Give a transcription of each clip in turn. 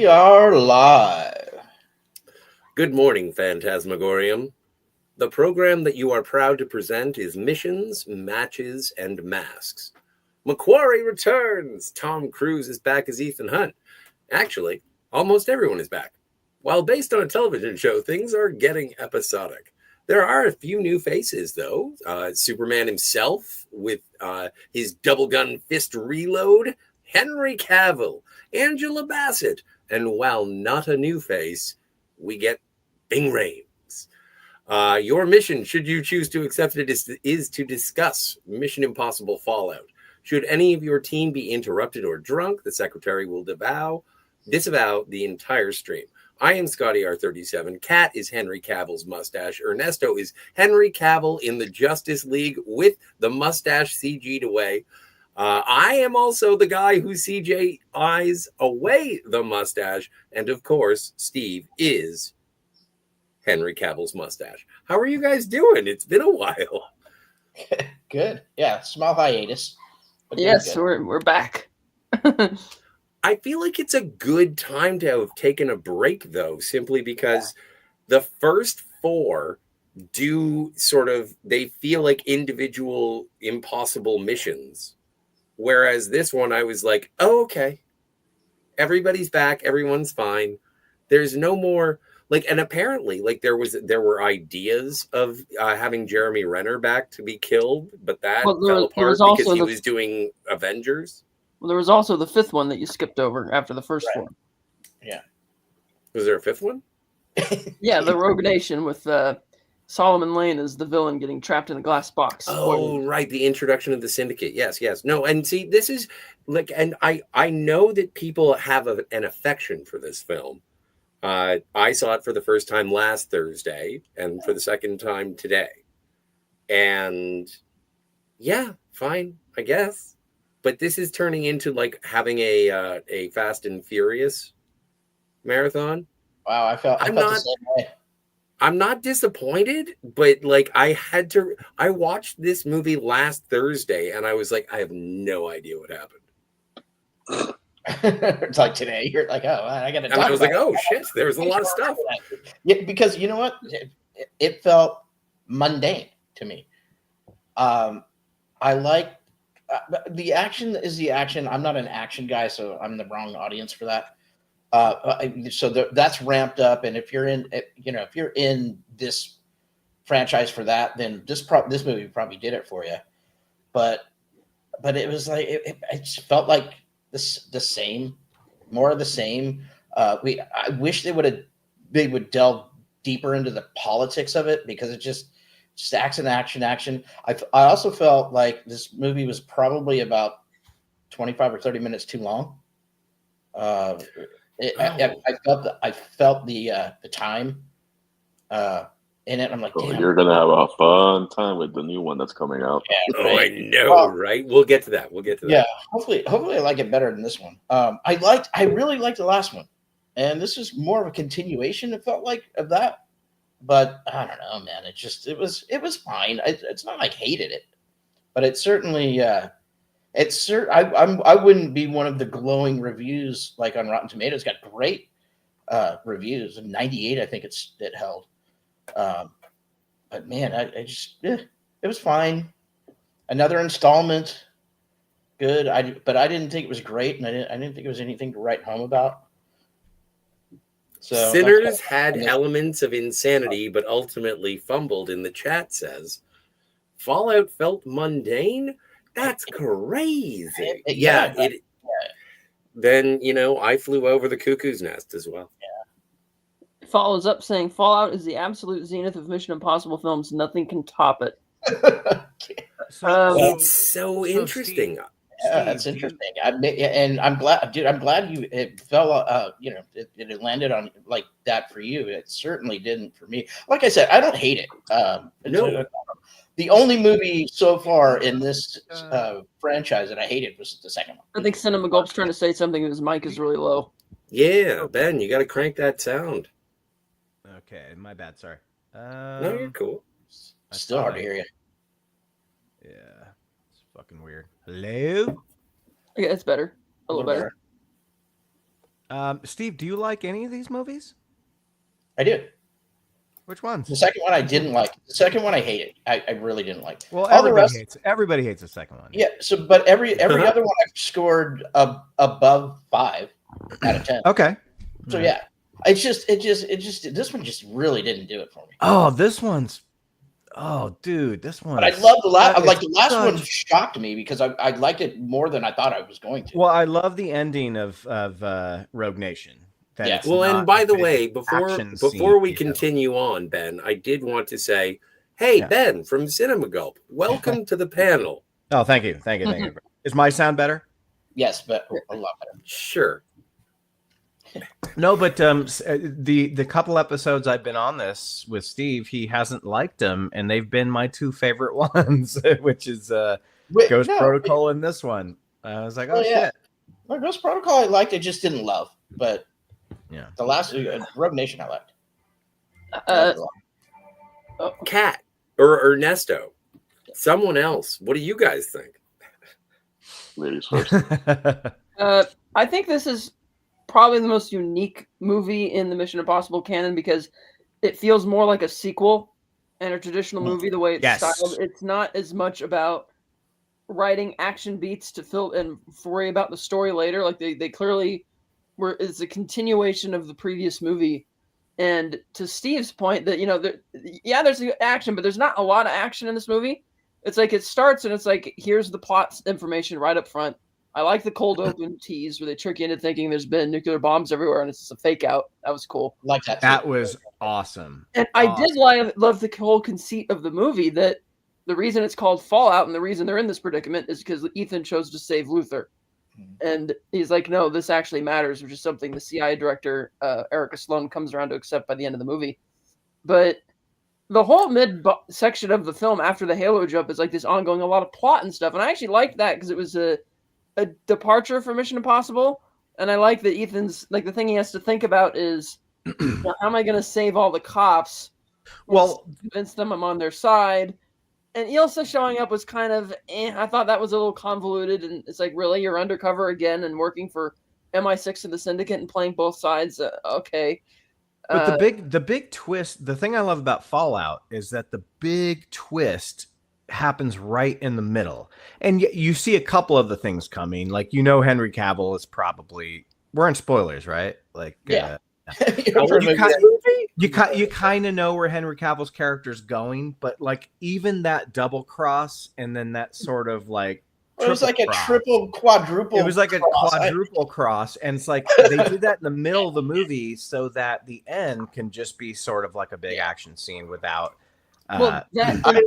We are live. Good morning, Fantasmagorium. The program that you are proud to present is Missions, Matches, and Masks. Macquarie returns! Tom Cruise is back as Ethan Hunt. Actually, almost everyone is back. While based on a television show, things are getting episodic. There are a few new faces, though. Superman himself with his double gun fist reload, Henry Cavill, Angela Bassett, and while not a new face, we get Bing Rames. Your mission, should you choose to accept it, is to discuss Mission Impossible Fallout. Should any of your team be interrupted or drunk, the secretary will disavow the entire stream. I am Scotty R37. Kat is Henry Cavill's mustache. Ernesto is Henry Cavill in the Justice League with the mustache CG'd away. I am also the guy who CGI's away the mustache. And of course, Steve is Henry Cavill's mustache. How are you guys doing? It's been a while. Good. Yeah, small hiatus. Yes, we're back. I feel like it's a good time to have taken a break, though, simply because the first four they feel like individual impossible missions. Whereas this one, I was like, oh, okay. Everybody's back. Everyone's fine. There's no more and apparently there were ideas of having Jeremy Renner back to be killed, but that fell apart because he was doing Avengers. Well, there was also the fifth one that you skipped over after the first four. Yeah. Was there a fifth one? Yeah, the Rogue Nation with Solomon Lane as the villain getting trapped in a glass box. Oh, right. The introduction of the Syndicate. Yes. No, and see, this is and I know that people have an affection for this film. I saw it for the first time last Thursday and for the second time today. And yeah, fine, I guess. But this is turning into having a Fast and Furious marathon. Wow, I felt the same way. I'm not disappointed, but I watched this movie last Thursday and I was like, I have no idea what happened. It's like today, you're like, oh, I got to talk about it. And I was like, oh, shit, there was a lot of stuff. Yeah, because you know what? It felt mundane to me. I like the action is the action. I'm not an action guy, so I'm the wrong audience for that. That's ramped up, and if you're in this franchise for that, then this movie probably did it for you. But it was like it just felt like the same, more of the same. I wish they would delve deeper into the politics of it, because it just action. I also felt like this movie was probably about 25 or 30 minutes too long. I felt the time in it. I'm like, damn. You're gonna have a fun time with the new one that's coming out. Yeah, right? I know, right? We'll get to that. Yeah, hopefully I like it better than this one. I really liked the last one, and this is more of a continuation. It felt like of that. But I don't know, man. It was fine. It's not like I hated it, but it certainly I wouldn't be one of the glowing reviews like on Rotten Tomatoes. Got great reviews, 98 I think it held. But man, it was fine. Another installment, good. But I didn't think it was great, and I didn't think it was anything to write home about. So Sinners had elements of insanity, but ultimately fumbled. In the chat says, Fallout felt mundane. That's crazy. Then I flew over the cuckoo's nest as well. Yeah. Follows up saying, Fallout is the absolute zenith of Mission Impossible films. Nothing can top it. It's so interesting. Steve, yeah, that's interesting. I'm glad, dude. I'm glad it fell. It landed on like that for you. It certainly didn't for me. Like I said, I don't hate it. No. The only movie so far in this franchise that I hated was the second one. I think Cinema Gulp's trying to say something. His mic is really low. Yeah, Ben, you got to crank that sound. Okay, my bad. Sorry. No, you're cool. Still hard to hear you. Yeah, it's fucking weird. Hello? Okay, it's better. A little better. Steve, do you like any of these movies? I do. Which ones? The second one I didn't like. The second one I hated. I really didn't like. Well, All the rest, everybody hates the second one. yeah. So, but every other one I've scored above 5 out of 10. Okay. So yeah, it just this one just really didn't do it for me. Oh, this one's. Oh, dude, this one. But I love the last. Like the last one shocked me because I liked it more than I thought I was going to. Well, I love the ending of Rogue Nation. Yeah. Well, and by the way, before we continue on, Ben, I did want to say, hey, Ben from Cinema Gulp, welcome to the panel. Oh, thank you. Is my sound better? Yes, but a lot better. Sure. No, but the couple episodes I've been on this with Steve, he hasn't liked them, and they've been my 2 favorite ones, which is Ghost Protocol and this one. I was like, oh shit. Well, Ghost Protocol I liked, I just didn't love, but yeah, the last Rogue Nation I liked. Kat or Ernesto, someone else. What do you guys think? Ladies first. I think this is probably the most unique movie in the Mission Impossible canon because it feels more like a sequel and a traditional movie the way it's styled. It's not as much about writing action beats to fill and worry about the story later. Like they clearly were. It's a continuation of the previous movie. And to Steve's point that, there's action, but there's not a lot of action in this movie. It's like it starts and it's like, here's the plot information right up front. I like the cold open tease where they trick you into thinking there's been nuclear bombs everywhere and it's just a fake out. That was cool. Like that. That was awesome. And I did love the whole conceit of the movie that the reason it's called Fallout and the reason they're in this predicament is because Ethan chose to save Luther. And he's like, no, this actually matters, which is something the CIA director, Erica Sloan, comes around to accept by the end of the movie. But the whole mid section of the film after the Halo jump is like this ongoing, a lot of plot and stuff. And I actually liked that because it was a departure from Mission Impossible. And I like that Ethan's, like, the thing he has to think about is, how am I going to save all the cops? Well, convince them I'm on their side. And Ilsa showing up was kind of, I thought that was a little convoluted. And it's like, really, you're undercover again and working for MI6 and the Syndicate and playing both sides? Okay. But the big twist, the thing I love about Fallout is that the big twist happens right in the middle. And you see a couple of the things coming. Like, Henry Cavill is probably, we're in spoilers, right? Like, yeah. You kind of know where Henry Cavill's character is going, but like even that double cross and then that sort of like it was like a quadruple. It was like a quadruple cross, and it's like they did that in the middle of the movie so that the end can just be sort of like a big action scene without. I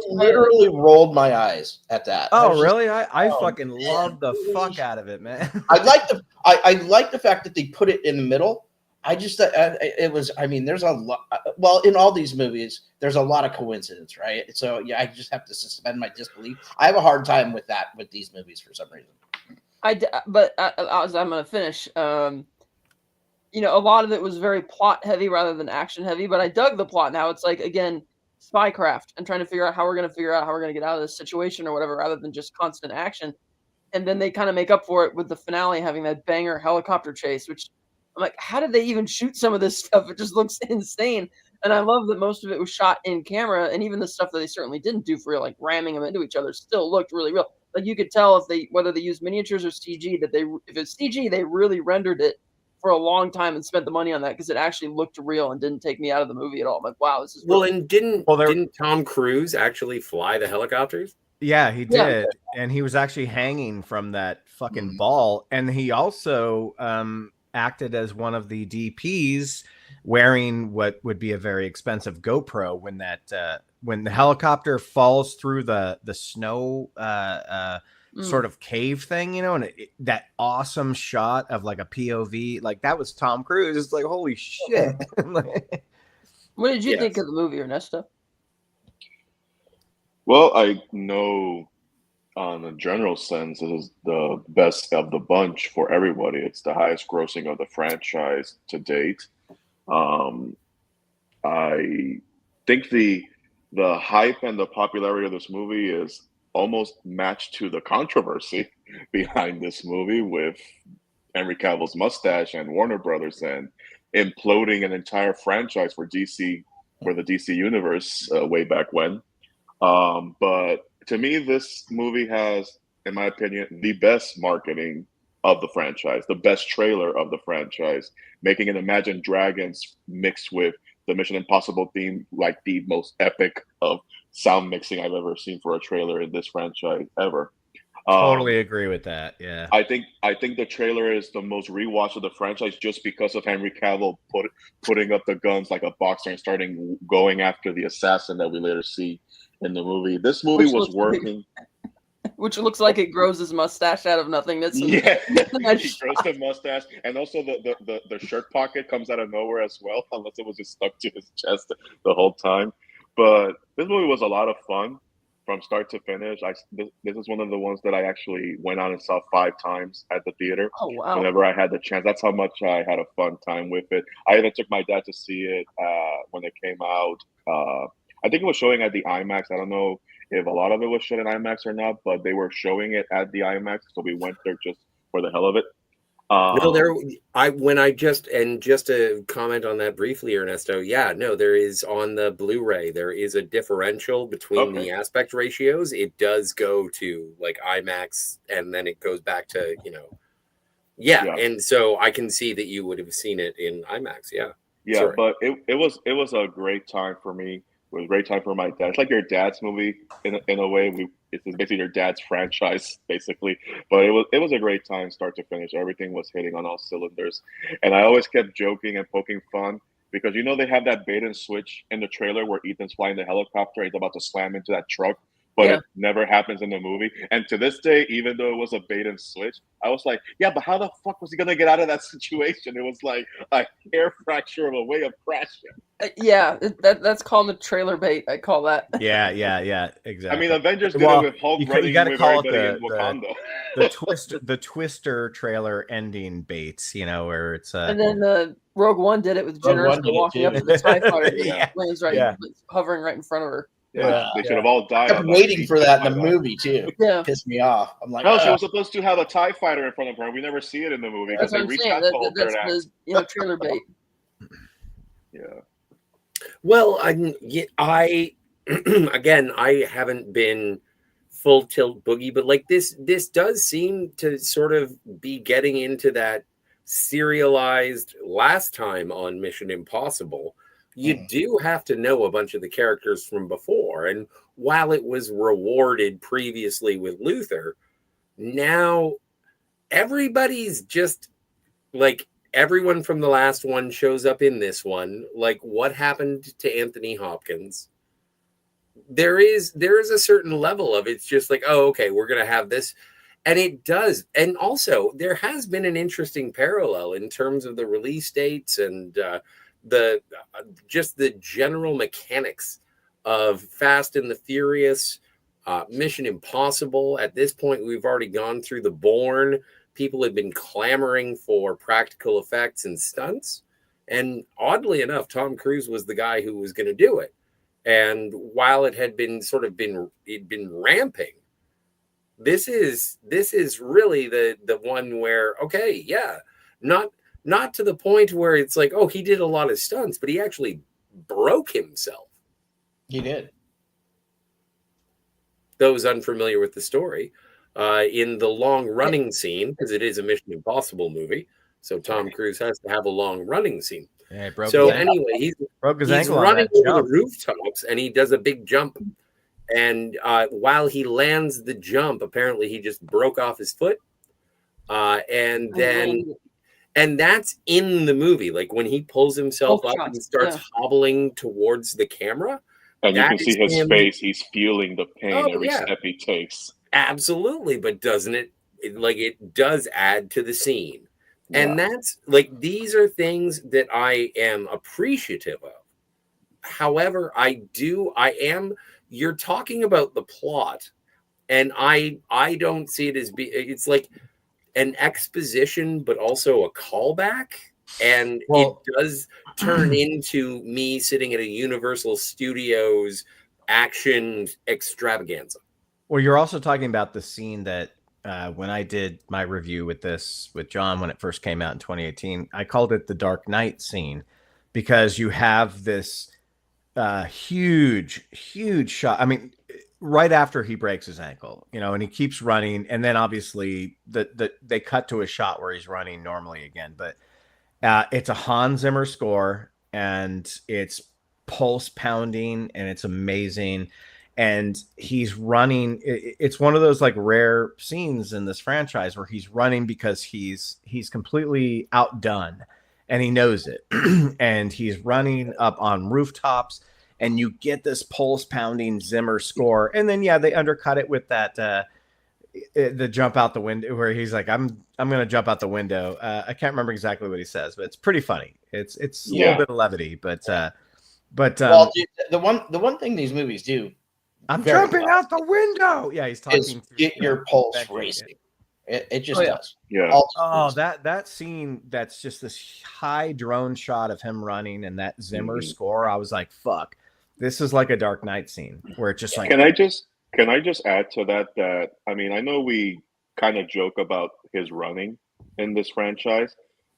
literally rolled my eyes at that. Oh, really? I fucking love the fuck out of it, man. I like the fact that they put it in the middle. I just it was. I mean, there's a lot. Well, in all these movies, there's a lot of coincidence, right? So yeah, I just have to suspend my disbelief. I have a hard time with that with these movies for some reason. But as I'm going to finish, a lot of it was very plot heavy rather than action heavy. But I dug the plot. Now it's like, again, spycraft and trying to figure out how we're going to get out of this situation or whatever, rather than just constant action. And then they kind of make up for it with the finale having that banger helicopter chase, which. I'm like, how did they even shoot some of this stuff? It just looks insane. And I love that most of it was shot in camera, and even the stuff that they certainly didn't do for real, like ramming them into each other, still looked really real. Like you could tell whether they used miniatures or CG that if it's CG, they really rendered it for a long time and spent the money on that because it actually looked real and didn't take me out of the movie at all. I'm like, wow, this is really and didn't Tom Cruise actually fly the helicopters? Yeah, he did, and he was actually hanging from that fucking ball, and he also acted as one of the DPs wearing what would be a very expensive GoPro when the helicopter falls through the snow sort of cave thing, and that awesome shot of like a POV, like that was Tom Cruise. It's like, holy shit. What did you think of the movie, Ernesto? Well, I know on a general sense, it is the best of the bunch for everybody. It's the highest grossing of the franchise to date. I think the hype and the popularity of this movie is almost matched to the controversy behind this movie with Henry Cavill's mustache and Warner Brothers and imploding an entire franchise for DC, for the DC universe way back when. But to me, this movie has, in my opinion, the best marketing of the franchise, the best trailer of the franchise, making it Imagine Dragons mixed with the Mission Impossible theme, like the most epic of sound mixing I've ever seen for a trailer in this franchise ever. Totally agree with that. Yeah. I think the trailer is the most rewatched of the franchise just because of Henry Cavill putting up the guns like a boxer and starting going after the assassin that we later see in the movie. This movie was working. Which looks like it grows his mustache out of nothingness. Yeah, he grows the mustache, and also the shirt pocket comes out of nowhere as well, unless it was just stuck to his chest the whole time. But this movie was a lot of fun from start to finish. This is one of the ones that I actually went out and saw 5 times at the theater. Oh wow! Whenever I had the chance, that's how much I had a fun time with it. I even took my dad to see it when it came out. I think it was showing at the IMAX. I don't know if a lot of it was shot in IMAX or not, but they were showing it at the IMAX, so we went there just for the hell of it. Just to comment on that briefly, Ernesto. Yeah, no, there is on the Blu-ray. There is a differential between the aspect ratios. It does go to like IMAX, and then it goes back to yeah. And so I can see that you would have seen it in IMAX. Yeah, yeah, but it was a great time for me. It was a great time for my dad. It's like your dad's movie in a way. It's basically your dad's franchise, basically. But it was a great time, start to finish. Everything was hitting on all cylinders, and I always kept joking and poking fun because they have that bait and switch in the trailer where Ethan's flying the helicopter, and he's about to slam into that truck, but it never happens in the movie. And to this day, even though it was a bait and switch, I was like, yeah, but how the fuck was he gonna get out of that situation? It was like a hair fracture of a way of crashing. Yeah, that's called a trailer bait. I call that. Yeah, exactly. I mean, Avengers did it with Hulk running with everybody in Wakanda. The Twister trailer ending baits, where it's and then the Rogue One did it with Jennifer walking up to the TIE fighter, hovering right in front of her. Yeah, they should have all died. I kept waiting for that in the movie too. Yeah, pissed me off. I'm like, no, she was supposed to have a TIE fighter in front of her. We never see it in the movie because they reached out to that's the trailer bait. Yeah. Well, I again, I haven't been full tilt boogie, but like this does seem to sort of be getting into that serialized last time on Mission Impossible. You do have to know a bunch of the characters from before. And while it was rewarded previously with Luther, now everybody's just like everyone from the last one shows up in this one. Like what happened to Anthony Hopkins? There is a certain level of it's just like, oh, okay, we're going to have this. And it does. And also there has been an interesting parallel in terms of the release dates and, the general mechanics of Fast and the Furious, Mission Impossible. At this point, we've already gone through the Bourne. People had been clamoring for practical effects and stunts. And oddly enough, Tom Cruise was the guy who was going to do it. And while it had been ramping, this is really the one where, okay, yeah, not to the point where it's like, oh, he did a lot of stunts, but he actually broke himself. He did. Those unfamiliar with the story, in the long running scene, because it is a Mission Impossible movie, so Tom Cruise has to have a long running scene. Yeah, anyway, he's running over the rooftops, and he does a big jump. And while he lands the jump, apparently he just broke off his foot, and then. And that's in the movie. Like when he pulls himself up and starts hobbling towards the camera. And you can see his face. He's feeling the pain every step he takes. Absolutely. But doesn't it does add to the scene. Yeah. And that's like, these are things that I am appreciative of. However, you're talking about the plot. And I don't see it as it's like, an exposition, but also a callback. And it does turn into me sitting at a Universal Studios action extravaganza. Well, you're also talking about the scene that when I did my review with John when it first came out in 2018, I called it the Dark Knight scene because you have this huge shot. I mean, right after he breaks his ankle, and he keeps running, and then obviously they cut to a shot where he's running normally again. But it's a Hans Zimmer score, and it's pulse pounding, and it's amazing. And he's running. It's one of those like rare scenes in this franchise where he's running because he's completely outdone, and he knows it. And he's running up on rooftops, and you get this pulse pounding Zimmer score. And then they undercut it with that the jump out the window where he's like, I'm gonna jump out the window. I can't remember exactly what he says, but it's pretty funny. It's a little bit of levity, but well, dude, the one thing these movies do. I'm jumping out the window. Yeah, he's talking. Get your pulse racing. It just does. Yeah. Oh, that scene. That's just this high drone shot of him running and that Zimmer score. I was like, "Fuck, this is like a Dark Knight scene where it's just like." Can I just add to that? I mean, I know we kind of joke about his running in this franchise,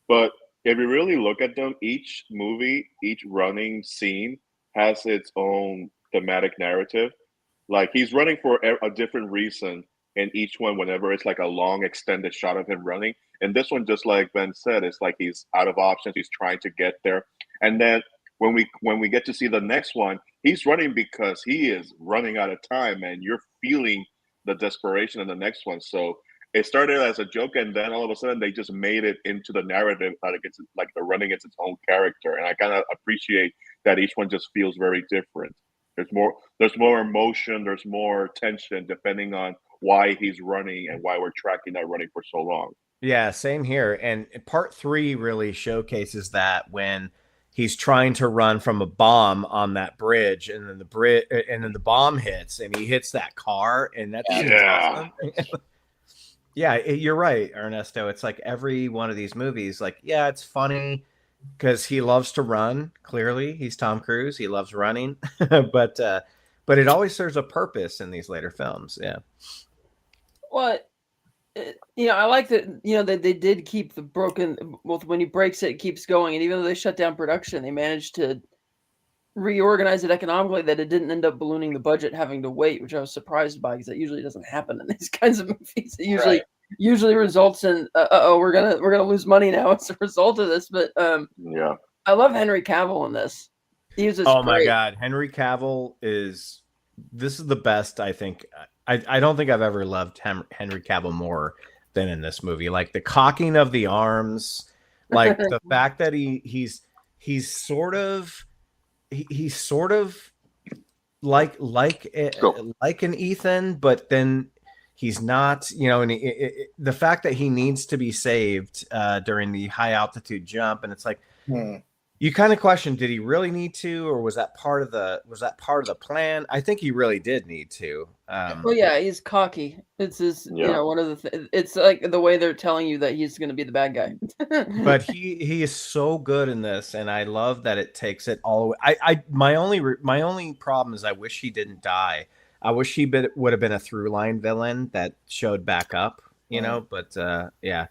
but if you really look at them, each movie, each running scene has its own thematic narrative. Like he's running for a different reason in each one whenever it's like a long extended shot of him running. And this one, just like Ben said, it's like he's out of options. He's trying to get there. And then when we get to see the next one, he's running because he is running out of time, and you're feeling the desperation in the next one. So it started as a joke, and then all of a sudden they just made it into the narrative like the running is its own character. And I kind of appreciate that each one just feels very different. There's more emotion, there's more tension depending on why he's running and why we're tracking that running for so long. Yeah, same here. And part 3 really showcases that when he's trying to run from a bomb on that bridge, and then the bomb hits, and he hits that car, and that's awesome. Yeah, you're right, Ernesto. It's like every one of these movies, like, yeah, it's funny because he loves to run. Clearly, he's Tom Cruise. He loves running, but it always serves a purpose in these later films. Yeah. Well, I like that. That they did keep the broken. Well, when he breaks it, it keeps going, and even though they shut down production, they managed to reorganize it economically. That it didn't end up ballooning the budget, having to wait, which I was surprised by because that usually doesn't happen in these kinds of movies. It usually results in we're gonna lose money now as a result of this. But I love Henry Cavill in this. My God, Henry Cavill this is the best. I think I don't think I've ever loved Henry Cavill more than in this movie. Like the cocking of the arms, like the fact that he's sort of like an Ethan, but then he's not, and the fact that he needs to be saved during the high altitude jump, and it's like you kind of question, did he really need to, or was that part of the plan? I think he really did need to. Well, yeah, he's cocky. It's his, one of the. It's like the way they're telling you that he's going to be the bad guy. But he is so good in this, and I love that it takes it all away. My only problem is I wish he didn't die. I wish he would have been a through line villain that showed back up, But yeah,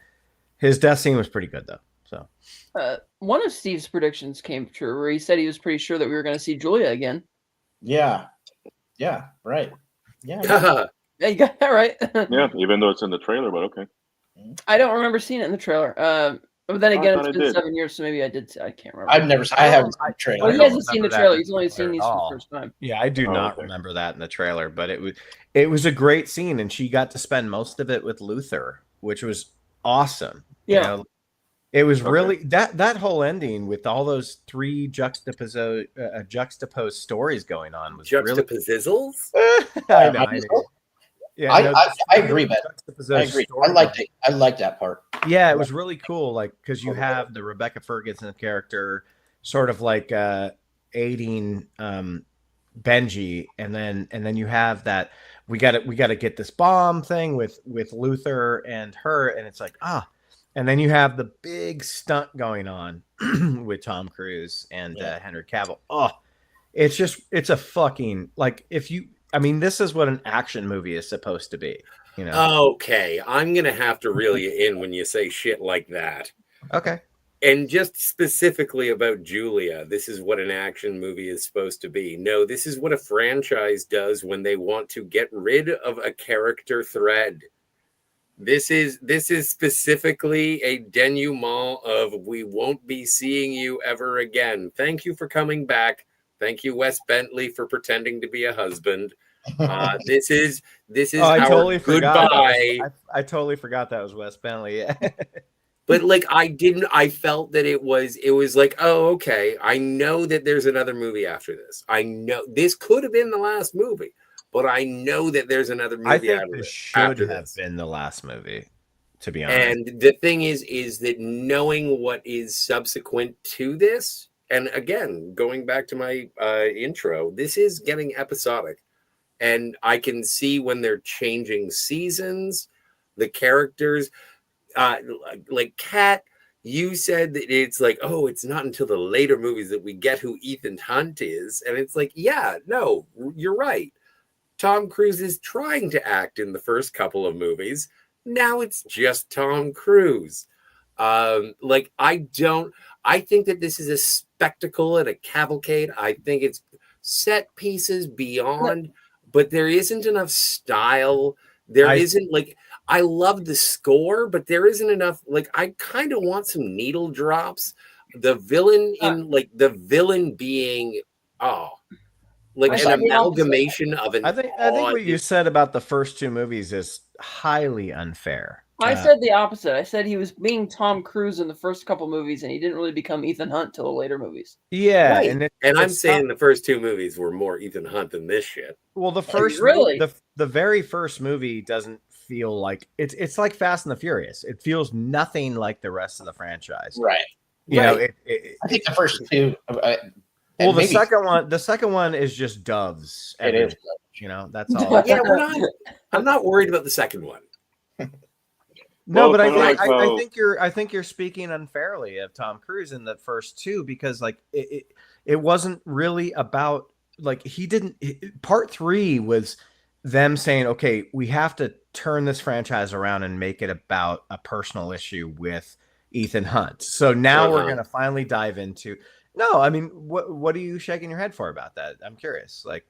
his death scene was pretty good though. So one of Steve's predictions came true, where he said he was pretty sure that we were going to see Julia again. Yeah, right. Yeah, you got that right. Yeah, even though it's in the trailer, but okay. I don't remember seeing it in the trailer. But then again, it's been 7 years, so maybe I did. I can't remember. I haven't seen the trailer. Well, he hasn't seen the trailer. He's only seen these for the first time. Yeah, I do not remember that in the trailer, but it was a great scene, and she got to spend most of it with Luther, which was awesome. Yeah. It was really that whole ending with all those 3 juxtaposed stories going on was juxtaposizzles. I know. Yeah, I agree, but I agree. I like that part. Yeah, it was really cool, like because you have the Rebecca Ferguson character sort of like aiding Benji, and then you have that we got to get this bomb thing with Luther and her, and it's like and then you have the big stunt going on with Tom Cruise and Henry Cavill. It's a fucking, like, this is what an action movie is supposed to be. You know. Okay, I'm gonna have to reel you in when you say shit like that. Okay. And just specifically about Julia, this is what an action movie is supposed to be. No, this is what a franchise does when they want to get rid of a character thread. This is specifically a denouement of we won't be seeing you ever again. Thank you for coming back. Thank you, Wes Bentley, for pretending to be a husband. This is I our totally forgot. goodbye. I totally forgot that was Wes Bentley. Yeah. But like I felt that it was like, oh, okay, I know that there's another movie after this. I know this could have been the last movie, but I know that there's another movie I think after this this. should have been the last movie, to be honest. And the thing is that knowing what is subsequent to this, and again, going back to my intro, this is getting episodic. And I can see when they're changing seasons, the characters, like Kat, you said that it's like, oh, it's not until the later movies that we get who Ethan Hunt is. And it's like, yeah, no, you're right. Tom Cruise is trying to act in the first couple of movies. Now it's just Tom Cruise. I think that this is a spectacle and a cavalcade. I think it's set pieces beyond, but there isn't enough style. There isn't like, I love the score, but there isn't enough. Like, I kind of want some needle drops. The villain being, like an amalgamation of an. I think what you said about the first two movies is highly unfair. I said the opposite. I said he was being Tom Cruise in the first couple movies, and he didn't really become Ethan Hunt till the later movies. Yeah, right. and I'm saying the first two movies were more Ethan Hunt than this shit. Well, the first the very first movie doesn't feel like it's like Fast and the Furious. It feels nothing like the rest of the franchise. Right. You know, I think the first two. Well, the second one is just doves. It is. You know, that's all. Yeah, I'm not worried about the second one. No, but I think you're speaking unfairly of Tom Cruise in the first two, because like it wasn't really about, like, part three was them saying, okay, we have to turn this franchise around and make it about a personal issue with Ethan Hunt. So now we're going to finally dive into. No, I mean, what are you shaking your head for about that? I'm curious. Like,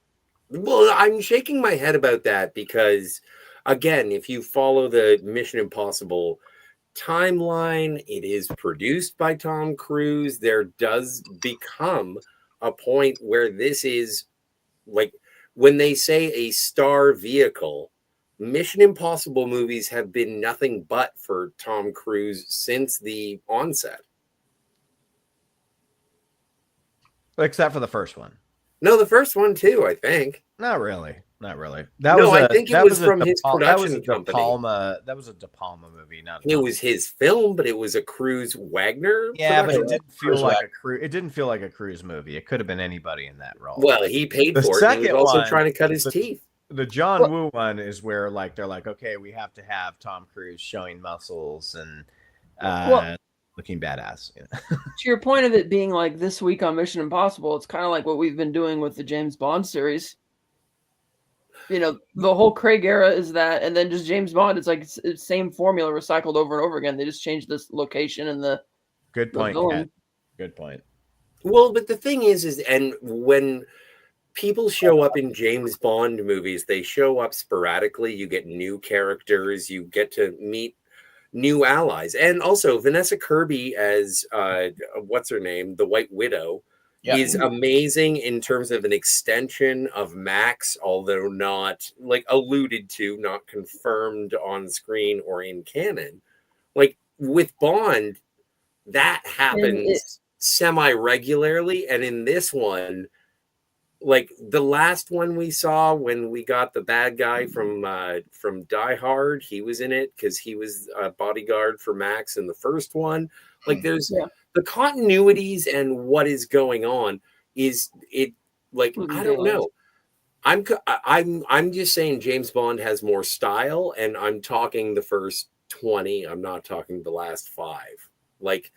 well, I'm shaking my head about that because, again, if you follow the Mission Impossible timeline, it is produced by Tom Cruise. There does become a point where this is like, when they say a star vehicle, Mission Impossible movies have been nothing but for Tom Cruise since the onset. Except for the first one. No, the first one too, I think. Not really. I think it was from his production company. That was a De Palma movie. It was his film, but it was a Cruise Wagner. Yeah, but it didn't feel like a Cruise. It didn't feel like a Cruise movie. It could have been anybody in that role. Well, he paid for it. He was also trying to cut his teeth. The John Woo one is where, like, they're like, okay, we have to have Tom Cruise showing muscles and looking badass. You know? To your point of it being like this week on Mission Impossible, it's kind of like what we've been doing with the James Bond series. You know, the whole Craig era is that, and then just James Bond. It's like it's same formula recycled over and over again. They just changed this location and the. Good point, Kat. Good point. Well, but the thing is, and when people show up in James Bond movies, they show up sporadically. You get new characters. You get to meet new allies, and also Vanessa Kirby as what's her name, the White Widow. Is amazing in terms of an extension of Max, although not like alluded to, not confirmed on screen or in canon. Like with Bond, that happens semi-regularly, and in this one, like the last one we saw when we got the bad guy from Die Hard, he was in it because he was a bodyguard for Max in the first one. Like there's the continuities and what is going on is it like I don't know. I'm just saying James Bond has more style, and I'm talking the first 20. I'm not talking the last 5. Like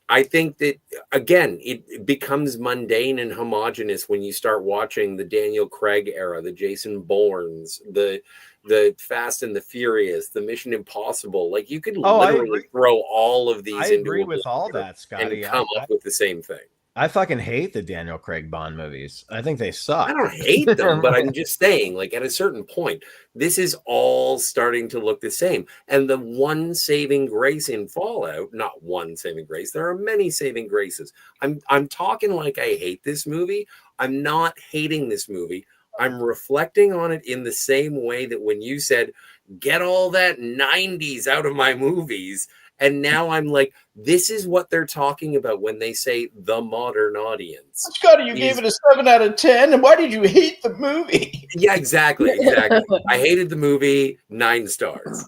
I think that again it becomes mundane and homogenous when you start watching the Daniel Craig era, the Jason Bournes, the the Fast and the Furious, the Mission Impossible. Like you could I literally agree. throw all of these I into agree a with all blender that, and Scotty. come up with the same thing. I fucking hate the Daniel Craig Bond movies. I think they suck. I don't hate them, but I'm just saying, like, at a certain point, this is all starting to look the same. And the one saving grace in Fallout, not one saving grace, there are many saving graces. I'm talking like I hate this movie. I'm not hating this movie. I'm reflecting on it in the same way that when you said, get all that 90s out of my movies. And now I'm like, this is what they're talking about when they say the modern audience. Scotty, you gave it a 7 out of 10. And why did you hate the movie? Yeah, exactly. I hated the movie, 9 stars.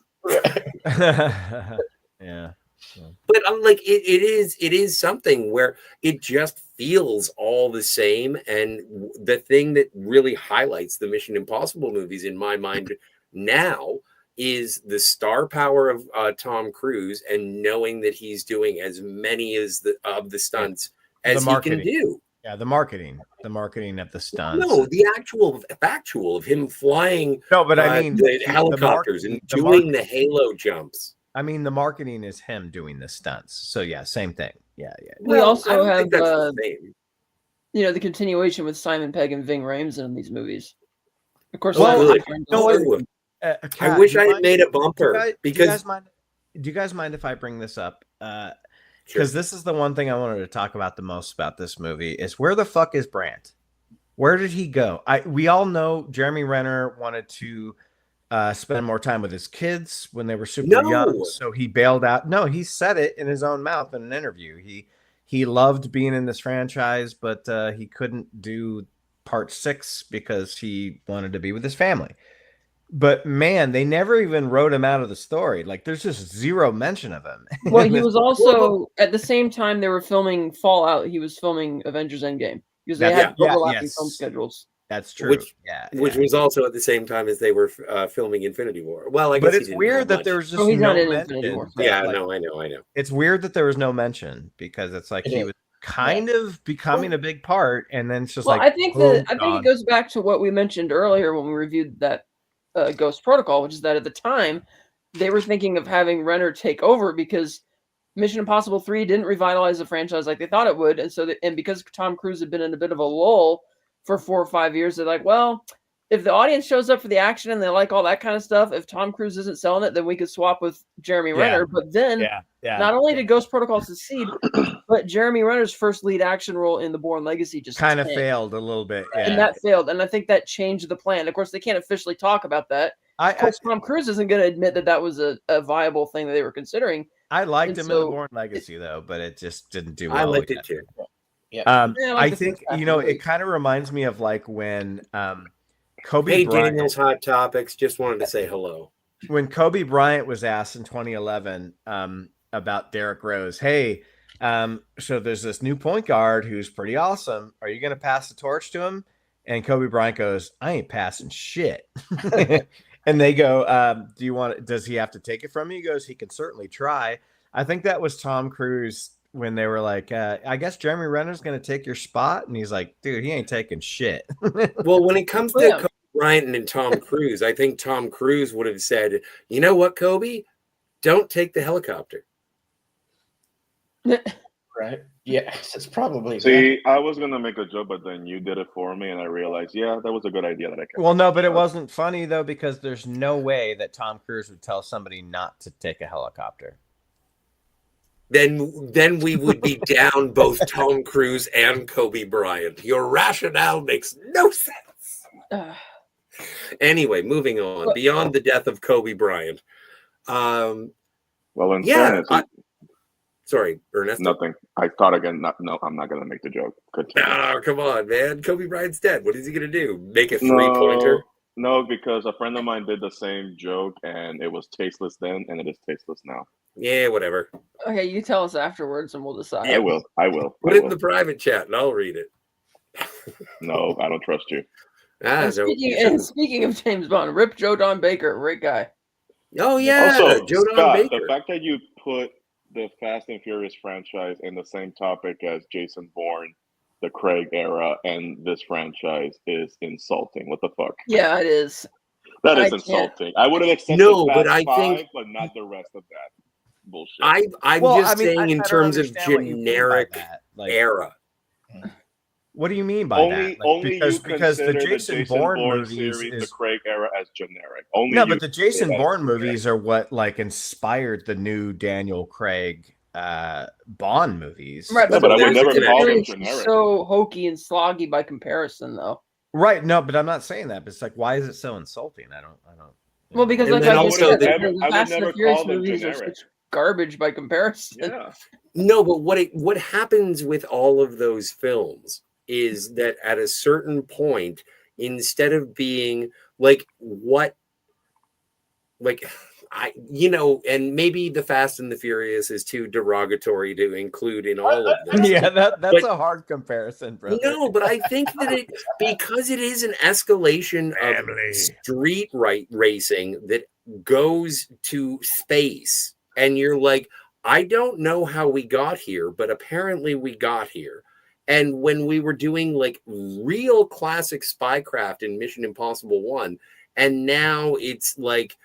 Yeah. But I'm like, it is something where it just feels all the same. And the thing that really highlights the Mission Impossible movies in my mind now is the star power of Tom Cruise and knowing that he's doing as many as of the stunts as he can do. Yeah, the marketing of the stunts. No, the factual of him flying. No, but I mean the helicopters and doing the halo jumps. I mean, the marketing is him doing the stunts. So yeah, same thing. Yeah. We also have the continuation with Simon Pegg and Ving Rhames in these movies. Of course, I wish I had made a bumper because. Do you guys mind if I bring this up? Because this is the one thing I wanted to talk about the most about this movie is where the fuck is Brandt? Where did he go? We all know Jeremy Renner wanted to spend more time with his kids when they were super young, so he bailed out. No, he said it in his own mouth in an interview. He loved being in this franchise, but he couldn't do part 6 because he wanted to be with his family. But man, they never even wrote him out of the story. Like there's just zero mention of him. Well, he was also at the same time they were filming Fallout. He was filming Avengers Endgame because they had overlapping film schedules. That's true. Which was also at the same time as they were filming Infinity War. Well, I guess it's weird that there was just he's no not in mention. Infinity War. Yeah, no, I know. It's weird that there was no mention because it's like he was kind of becoming a big part, and then it's just I think it goes back to what we mentioned earlier when we reviewed that Ghost Protocol, which is that at the time they were thinking of having Renner take over because Mission Impossible 3 didn't revitalize the franchise like they thought it would, and because Tom Cruise had been in a bit of a lull for 4 or 5 years, they're like, well, if the audience shows up for the action and they like all that kind of stuff, if Tom Cruise isn't selling it, then we could swap with Jeremy Renner. But then not only did Ghost Protocol succeed, but Jeremy Renner's first lead action role in The Bourne Legacy just kind of failed a little bit. Yeah. And that failed. And I think that changed the plan. Of course, they can't officially talk about that. Of course, Tom Cruise isn't going to admit that was a viable thing that they were considering. I liked him in The Bourne Legacy, though, but it just didn't do well. I liked it too. Yeah. I think, it kind of reminds me of like when Kobe Bryant. Daniel's Hot Topics, just wanted to say hello. When Kobe Bryant was asked in 2011 about Derrick Rose, hey, so there's this new point guard who's pretty awesome. Are you going to pass the torch to him? And Kobe Bryant goes, I ain't passing shit. And they go, does he have to take it from you? He goes, he can certainly try. I think that was Tom Cruise when they were like, I guess Jeremy Renner's going to take your spot. And he's like, dude, he ain't taking shit. Well, when it comes to Kobe Bryant and Tom Cruise, I think Tom Cruise would have said, you know what, Kobe? Don't take the helicopter. Right. Yeah, it's probably. See, I was gonna make a joke, but then you did it for me, and I realized, that was a good idea that I kept. Well, no, but it wasn't funny though because there's no way that Tom Cruise would tell somebody not to take a helicopter. Then we would be down both Tom Cruise and Kobe Bryant. Your rationale makes no sense. Anyway, moving on. Beyond the death of Kobe Bryant. Well, in fairness, sorry, Ernest. Nothing. I thought again. No, I'm not going to make the joke. Oh, come on, man. Kobe Bryant's dead. What is he going to do? Make a three-pointer? No, because a friend of mine did the same joke, and it was tasteless then, and it is tasteless now. Yeah, whatever. Okay, you tell us afterwards, and we'll decide. I will. Put it in the private chat, and I'll read it. No, I don't trust you. Speaking of James Bond, rip Joe Don Baker, great guy. Oh yeah, also, Joe Don Scott, Baker. The fact that you put the Fast and Furious franchise in the same topic as Jason Bourne, the Craig era, and this franchise is insulting. What the fuck? Yeah, it is. That is I can't. insulting. I would have accepted No, but Fast I Five, think but not the rest of that bullshit. I'm Well, just I mean, saying in I don't terms of understand what you mean by generic that. Like, era. what do you mean by that? Like, only you because the consider Jason Bourne movies series, the is Craig era, as generic. Only no, you but the consider Jason that as Bourne generic. movies are what like inspired the new Daniel Craig Bond movies. Right, Yeah, but but I the would Fast never and call them Furious is generic. so hokey and sloggy by comparison, though. Right, no, but I'm not saying that. But it's like, why is it so insulting? I don't. Well, because And like then I also said, the- the I would Fast and never the Furious call them movies are generic. such garbage by comparison. Yeah. No, but what happens with all of those films is that at a certain point, instead of being like and maybe the Fast and the Furious is too derogatory to include in all of this. Yeah, that's But- a hard comparison, brother. No, but I think that because it is an escalation of street racing that goes to space, and you're like, I don't know how we got here, but apparently we got here. And when we were doing like real classic spycraft in Mission Impossible 1, and now it's like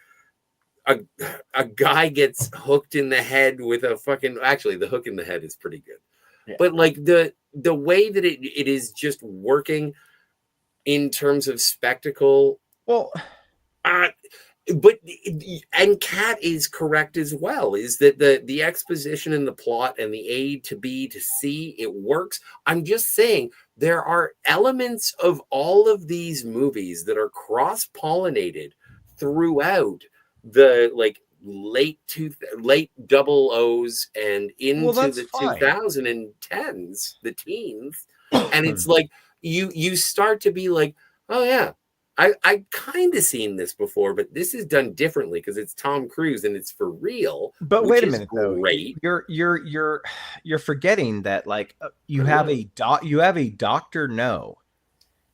a guy gets hooked in the head with a fucking, actually the hook in the head is pretty good. Yeah. But like the way that it is just working in terms of spectacle. Well, But Kat is correct as well, is that the exposition and the plot and the A to B to C, it works. I'm just saying there are elements of all of these movies that are cross-pollinated throughout the like late double O's and into that's the fine. 2010s, the teens. And it's like you start to be like, oh yeah, I kind of seen this before, but this is done differently because it's Tom Cruise and it's for real. but which wait a is minute though. Great. You're forgetting that like you have a Dr. No,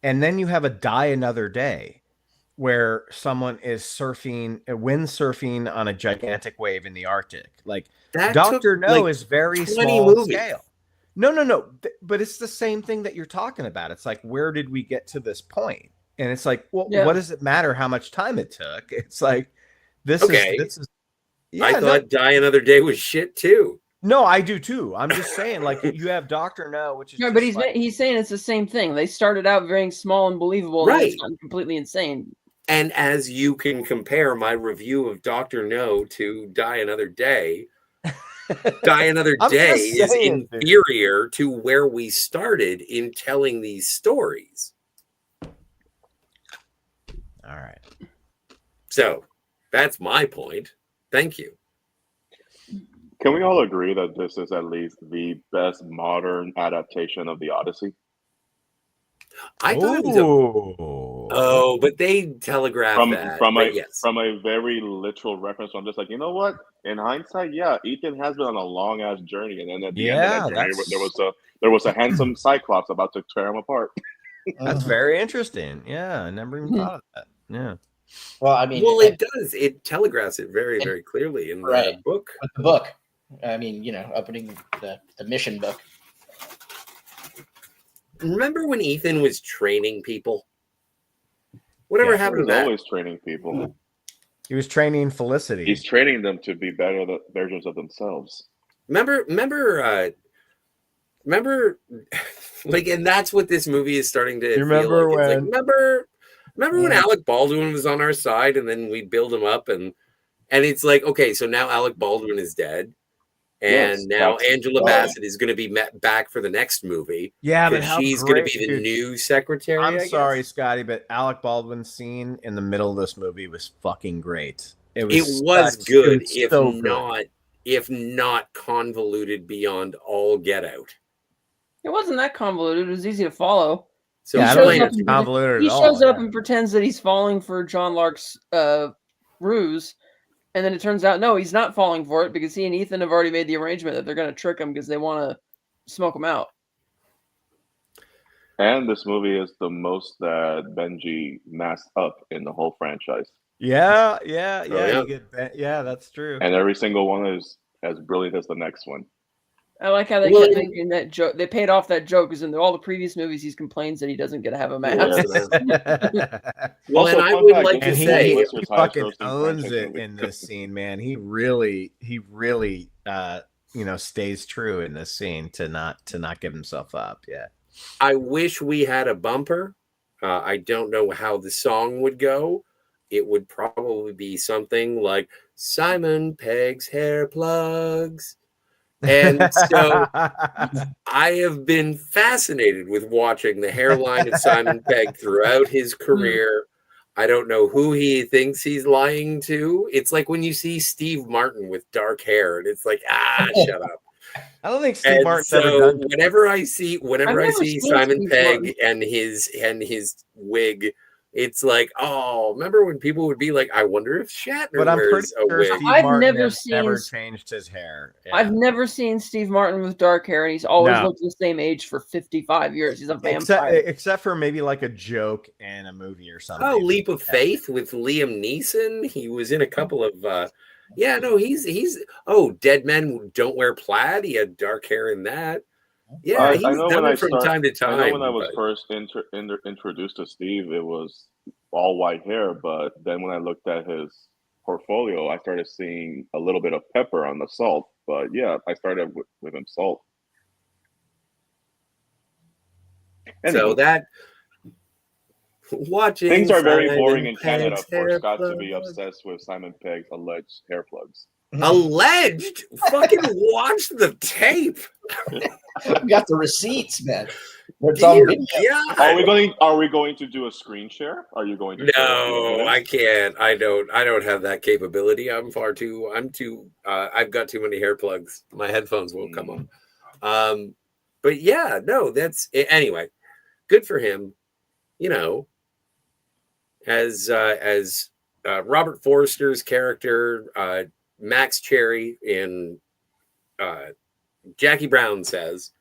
and then you have a Die Another Day, where someone is windsurfing on a gigantic wave in the Arctic. Like That Dr. took, No like, is very 20 small movies. scale. No. But it's the same thing that you're talking about. It's like, where did we get to this point? And it's like, well, Yeah. what does it matter how much time it took? It's like, this is. Yeah, I thought Die Another Day was shit too. no, I do too. I'm just saying, like, you have Dr. No, which is No, but just he's saying it's the same thing. They started out very small and believable, and then Right. it's gotten completely insane. And as you can compare my review of Dr. No to Die Another Day, Die Another I'm Day just is saying, dude. inferior to where we started in telling these stories. All right. So that's my point. Thank you. Can we all agree that this is at least the best modern adaptation of the Odyssey? I thought it was but they telegraphed that. From yes. a very literal reference. I'm just like, you know what? In hindsight, yeah, Ethan has been on a long ass journey, and then at the end of that journey, there was a handsome Cyclops about to tear him apart. That's very interesting. Yeah, I never even thought of that. Yeah. Well, I mean, it does. It telegraphs it very, very clearly in the book. with the book. I mean, opening the mission book. Remember when Ethan was training people? Whatever He happened was to that? always training people. He was training Felicity. He's training them to be better versions of themselves. Remember, like, and that's what this movie is starting to remember feel like. when? It's like, remember when Alec Baldwin was on our side, and then we build him up, and it's like, okay, so now Alec Baldwin is dead, and now Angela Bassett is going to be back for the next movie. Yeah, but she's going to be the new secretary. I'm sorry, Scotty, but Alec Baldwin's scene in the middle of this movie was fucking great. It was good, good. if not convoluted beyond all get out. It wasn't that convoluted. It was easy to follow. So yeah, I don't think it's convoluted he at all. shows up and pretends that he's falling for John Lark's ruse, and then it turns out no, he's not falling for it because he and Ethan have already made the arrangement that they're going to trick him because they want to smoke him out. And this movie is the most that Benji masked up in the whole franchise. Yeah. yeah. Yeah, that's true. And every single one is as brilliant as the next one. I like how they Well, kept making that joke. They paid off that joke because in all the previous movies, he's complains that he doesn't get to have a mask. Well, Also, and I fun would fact, like this to is Willie say, Wizard's he highest fucking grossing owns franchise it movie. in this scene, man. He really stays true in this scene to not give himself up. Yeah. I wish we had a bumper. I don't know how the song would go. It would probably be something like Simon Pegg's hair plugs. And so I have been fascinated with watching the hairline of Simon Pegg throughout his career. I don't know who he thinks he's lying to. It's like when you see Steve Martin with dark hair, and it's like, shut up. I don't think Steve Martin's ever So done. whenever I see never seen Simon Steve Pegg Martin. and his wig, it's like, oh, remember when people would be like, I wonder if Shatner But I'm pretty wears a sure wig. Steve I've Martin never has seen- never changed his hair. Yeah. I've never seen Steve Martin with dark hair, and he's always No. looked the same age for 55 years. He's a vampire. Except for maybe like a joke in a movie or something. Oh, Leap of Faith with Liam Neeson. He was in a couple of he's Dead Men Don't Wear Plaid. He had dark hair in that. Yeah, he's done it from time to time. I know when I was first introduced to Steve, it was all white hair, but then when I looked at his portfolio, I started seeing a little bit of pepper on the salt. But yeah, I started with him salt. So that watching things are very Simon boring in Canada Pegg's for hair Scott to plugs. be obsessed with Simon Pegg's alleged hair plugs. Alleged? Fucking watch the tape. We got the receipts, man. It's on video. Yeah. Are we going to do a screen share? Are you going to? No, I can't. I don't have that capability. I've got too many hair plugs. My headphones won't come on. But yeah, no, that's anyway. Good for him. You know, as Robert Forster's character, Max Cherry in Jackie Brown says,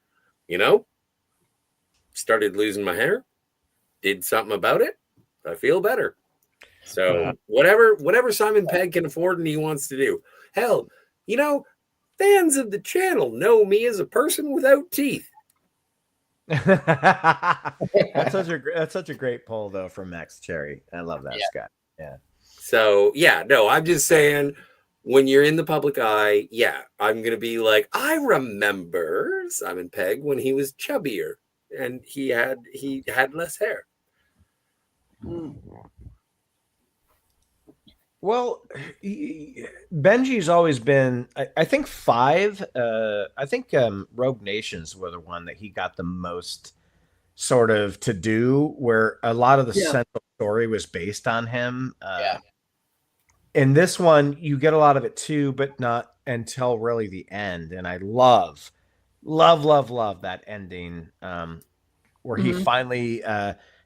started losing my hair, did something about it. I feel better. So whatever Simon Pegg can afford and he wants to do. Hell, fans of the channel know me as a person without teeth. That's such a great poll though from Max Cherry. I love that, Scott. Yeah. So yeah, no, I'm just saying when you're in the public eye, yeah, I'm gonna be like, I remember Simon Pegg when he was chubbier and he had less hair. Well, Benji's always been, I think 5. I think Rogue Nations were the one that he got the most sort of to do, where a lot of the central story was based on him. In this one, you get a lot of it too, but not until really the end. And I love that ending where he finally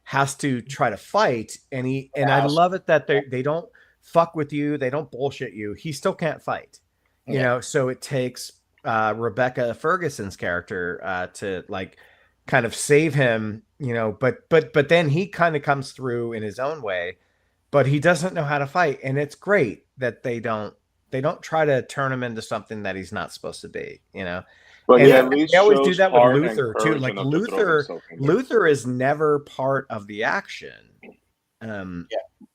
has to try to fight, and I love it that they don't fuck with you, they don't bullshit you. He still can't fight, so it takes Rebecca Ferguson's character to like kind of save him, but then he kind of comes through in his own way, but he doesn't know how to fight. And it's great that they don't try to turn him into something that he's not supposed to be, But and they always do that with Luther too. Like Luther is never part of the action.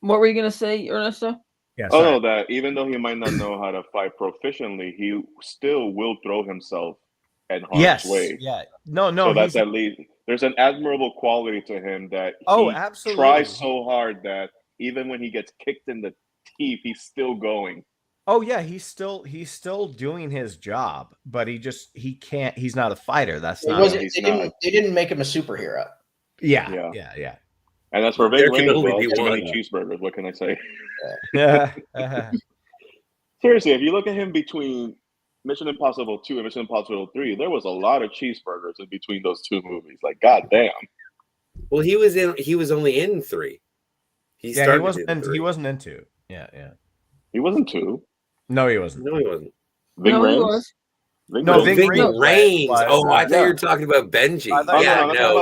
What were you gonna say, Ernesto? Yeah. No, that even though he might not know how to fight proficiently, he still will throw himself in harm's way. Yeah. No. So that's at least there's an admirable quality to him that he absolutely tries so hard that even when he gets kicked in the teeth, he's still going. Oh yeah, he's still doing his job, but he can't. He's not a fighter. That's not. They didn't make him a superhero. Yeah. And that's for Ving Rhames. Well, too many cheeseburgers. What can I say? Seriously, if you look at him between Mission Impossible 2 and Mission Impossible 3, there was a lot of cheeseburgers in between those two movies. Like, goddamn. Well, he was only in 3. He wasn't in 2. Yeah. He wasn't 2. No, he wasn't. Ving Rhames? Ving Rhames. Oh, I thought you were talking about Benji.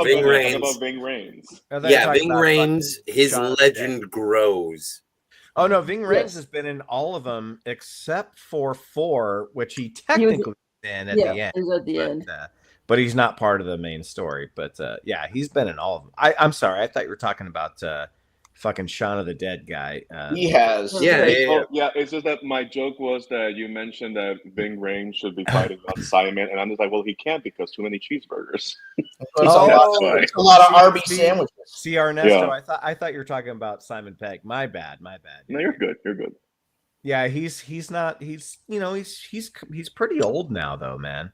Ving Rhames. Ving Rhames. Yeah, Ving Rhames. His legend grows. Oh no, Ving Rhames has been in all of them except for 4, which he technically And at the end, he's at the end. But he's not part of the main story. But yeah, he's been in all of them. I'm sorry, I thought you were talking about fucking Shaun of the Dead guy. He has. Yeah. Yeah, it's just that my joke was that you mentioned that Ving Rhames should be fighting on Simon, and I'm just like, well, he can't because too many cheeseburgers. Oh, It's a lot of Arby's see- sandwiches. See, Ernesto, Yeah. I thought you were talking about Simon Pegg. My bad. No, you're good. You're good. Yeah, he's pretty old now though, man.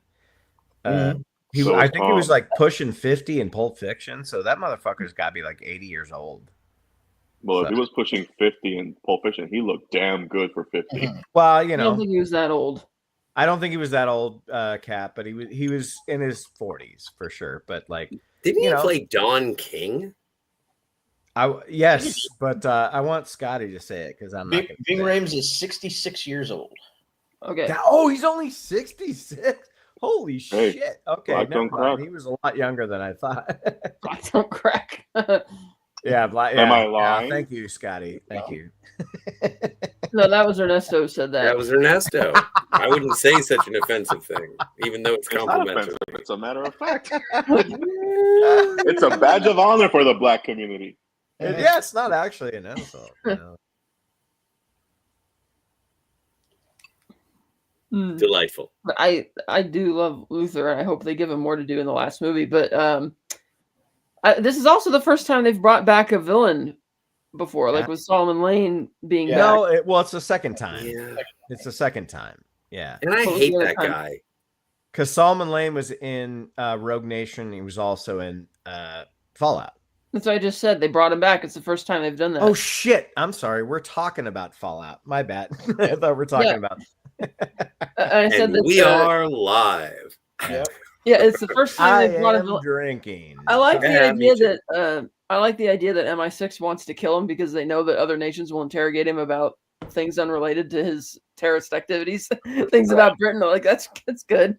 So I think he was Tom. like pushing 50 in Pulp Fiction, so that motherfucker's got to be like 80 years old. Well, if So- he was pushing 50 in Pulp Fiction, he looked damn good for 50. Well, I don't think he was that old. I don't think he was that old, Cap, but he was in his 40s for sure. But like, Didn't he you know- play Don King? yes, but I want Scotty to say it because I'm not. Ving Rhames is 66 years old. Okay. Oh, he's only 66. Holy Hey, shit! Okay, black never don't mind. crack. He was a lot younger than I thought. Black don't crack. Yeah, Am I lying? Thank you, Scotty. Thank you. No, that was Ernesto who said that. That was Ernesto. I wouldn't say such an offensive thing, even though it's It's not complimentary. offensive. It's a matter of fact. It's a badge of honor for the black community. Yeah, it's not actually an insult. You know? Hmm. Delightful. But I do love Luther, and I hope they give him more to do in the last movie. But this is also the first time they've brought back a villain before, like with Solomon Lane being back. No, it's the second time. Yeah. It's the second time. Yeah, And I What was hate the other that time? guy. because Solomon Lane was in Rogue Nation. He was also in Fallout. That's what I just said. They brought him back. It's the first time they've done that. Oh shit! I'm sorry. We're talking about Fallout. My bad. I thought we were talking Yeah. about. I said And that we are live. Yep. Yeah, it's the first time I they've brought a am villain. drinking. I like the Yeah, me idea too. that I like the idea that MI6 wants to kill him because they know that other nations will interrogate him about things unrelated to his terrorist activities, things about Britain. Like that's good.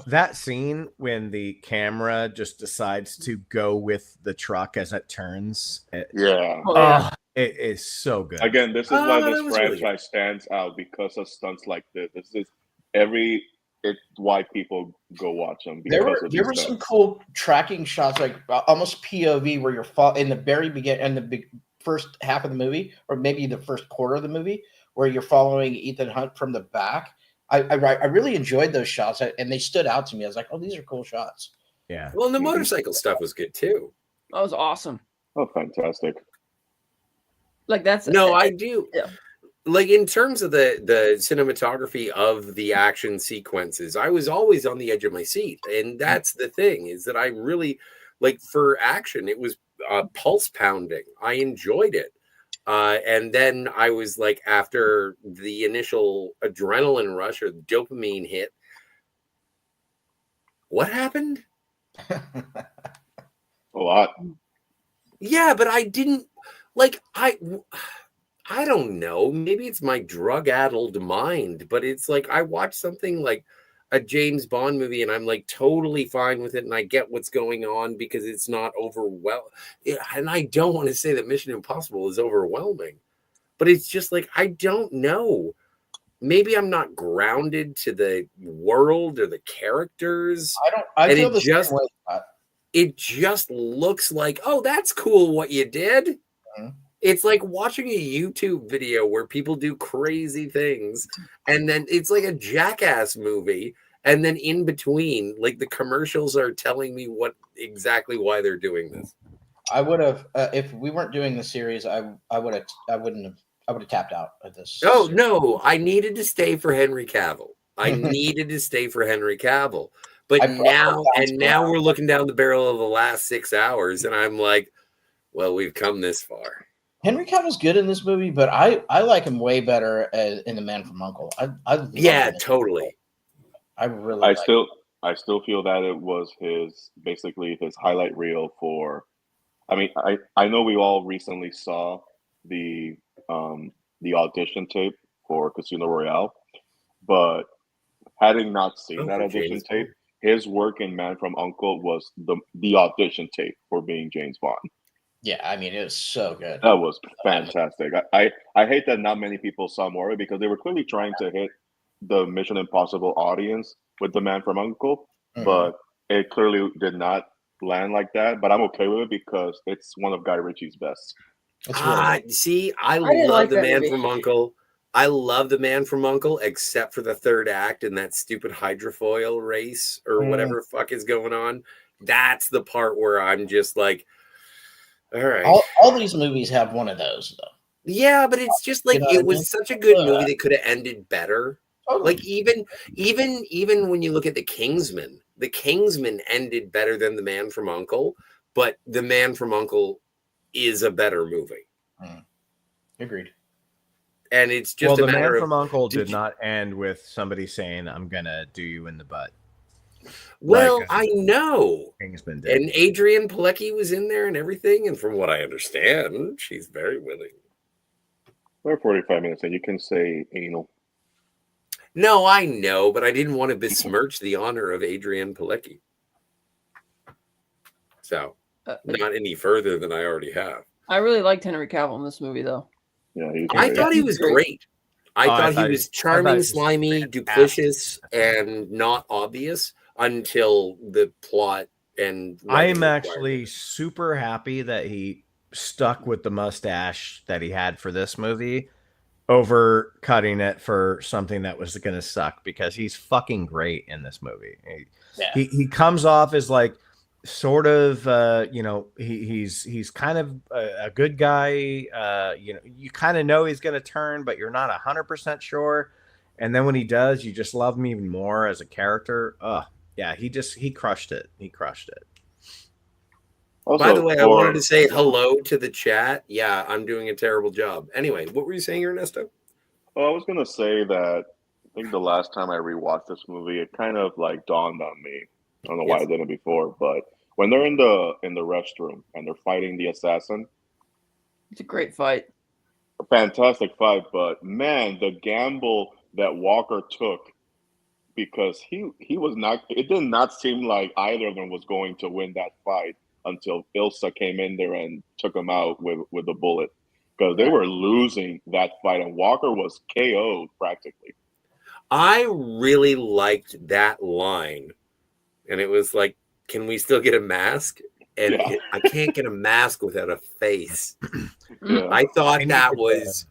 That scene when the camera just decides to go with the truck as it turns. Yeah. Oh, yeah. It is so good. Again, this is why that this was really franchise stands out because of stunts like this. This is it's why people go watch them. There Because were of these some stunts. cool tracking shots, like almost POV, where you're in the very beginning and the first half of the movie, or maybe the first quarter of the movie, where you're following Ethan Hunt from the back. I really enjoyed those shots, and they stood out to me. I was like, "Oh, these are cool shots." Yeah. Well, and the motorcycle stuff was good too. That was awesome. Oh, fantastic! Like that's No, I do. Yeah. Like in terms of the cinematography of the action sequences, I was always on the edge of my seat, and that's the thing is that I really like for action. It was pulse pounding. I enjoyed it, and then I was like, after the initial adrenaline rush or the dopamine hit, what happened? A lot. Yeah, but I didn't like I don't know. Maybe it's my drug-addled mind, but it's like I watch something like a James Bond movie and I'm like totally fine with it and I get what's going on because it's not overwhelming. And I don't want to say that Mission Impossible is overwhelming, but it's just like I don't know. Maybe I'm not grounded to the world or the characters. I And feel it the just- same way. Scott. It just looks like, oh, that's cool what you did. Mhm. It's like watching a YouTube video where people do crazy things, and then it's like a Jackass movie, and then in between, like the commercials are telling me what exactly why they're doing this. I would have if we weren't doing the series. I would have tapped out at this. Oh series. no, I needed to stay for Henry Cavill. I needed to stay for Henry Cavill. But I brought now, that and to now that. we're looking down the barrel of the last 6 hours, and I'm like, well, we've come this far. Henry Cavill's good in this movie, but I like him way better in The Man from U.N.C.L.E. I love Yeah, him. totally. I really. I like him. still feel that it was basically his highlight reel for. I mean, I know we all recently saw the audition tape for Casino Royale, but having not seen that for audition James tape, his work in Man from U.N.C.L.E. was the audition tape for being James Bond. Yeah, I mean, it was so good. That was fantastic. I hate that not many people saw more of it because they were clearly trying to hit the Mission Impossible audience, with The Man from Uncle, Mhm. but it clearly did not land like that. But I'm okay with it because it's one of Guy Ritchie's best. It's really good. See, I didn't love like The that Man movie. from Uncle. I love The Man from Uncle, except for the third act and that stupid hydrofoil race or whatever the fuck is going on. That's the part where I'm just like, all right. All these movies have one of those though. Yeah, but it's just like You know what it I mean? was such a good movie that could have ended better. Totally. Like even when you look at the Kingsman ended better than The Man from Uncle, but The Man from Uncle is a better movie. Agreed. And it's just The a matter Man of from Uncle did did you- not end with somebody saying, "I'm gonna do you in the butt." Well, Like, I know. Kingsman did. And Adrienne Palicki was in there and everything, and from what I understand, she's very willing. We're 45 minutes in. You can say anal. No, I know, but I didn't want to besmirch the honor of Adrienne Palicki. So, not any further than I already have. I really liked Henry Cavill in this movie, though. Yeah, he's I great. thought he was great. I thought he was charming, was slimy, fantastic. duplicitous, and not obvious until the plot and I writing am required actually it. super happy that he stuck with the mustache that he had for this movie over cutting it for something that was going to suck, because he's fucking great in this movie. He comes off as like sort of he's kind of a good guy. You kind of know he's going to turn, but you're not 100% sure. And then when he does, you just love him even more as a character. Yeah, he crushed it. He crushed it. Also, By the way, I wanted to say hello to the chat. Yeah, I'm doing a terrible job. Anyway, what were you saying, Ernesto? Oh, I was gonna say that I think the last time I rewatched this movie, it kind of like dawned on me. I don't know why I didn't before, but when they're in the restroom and they're fighting the assassin, It's a great fight. a fantastic fight. But man, the gamble that Walker took, because he was not. It did not seem like either of them was going to win that fight until Ilsa came in there and took him out with a bullet, because they were losing that fight and Walker was KO'd practically. I really liked that line. And it was like, can we still get a mask? And I can't get a mask without a face. Yeah. I thought that was,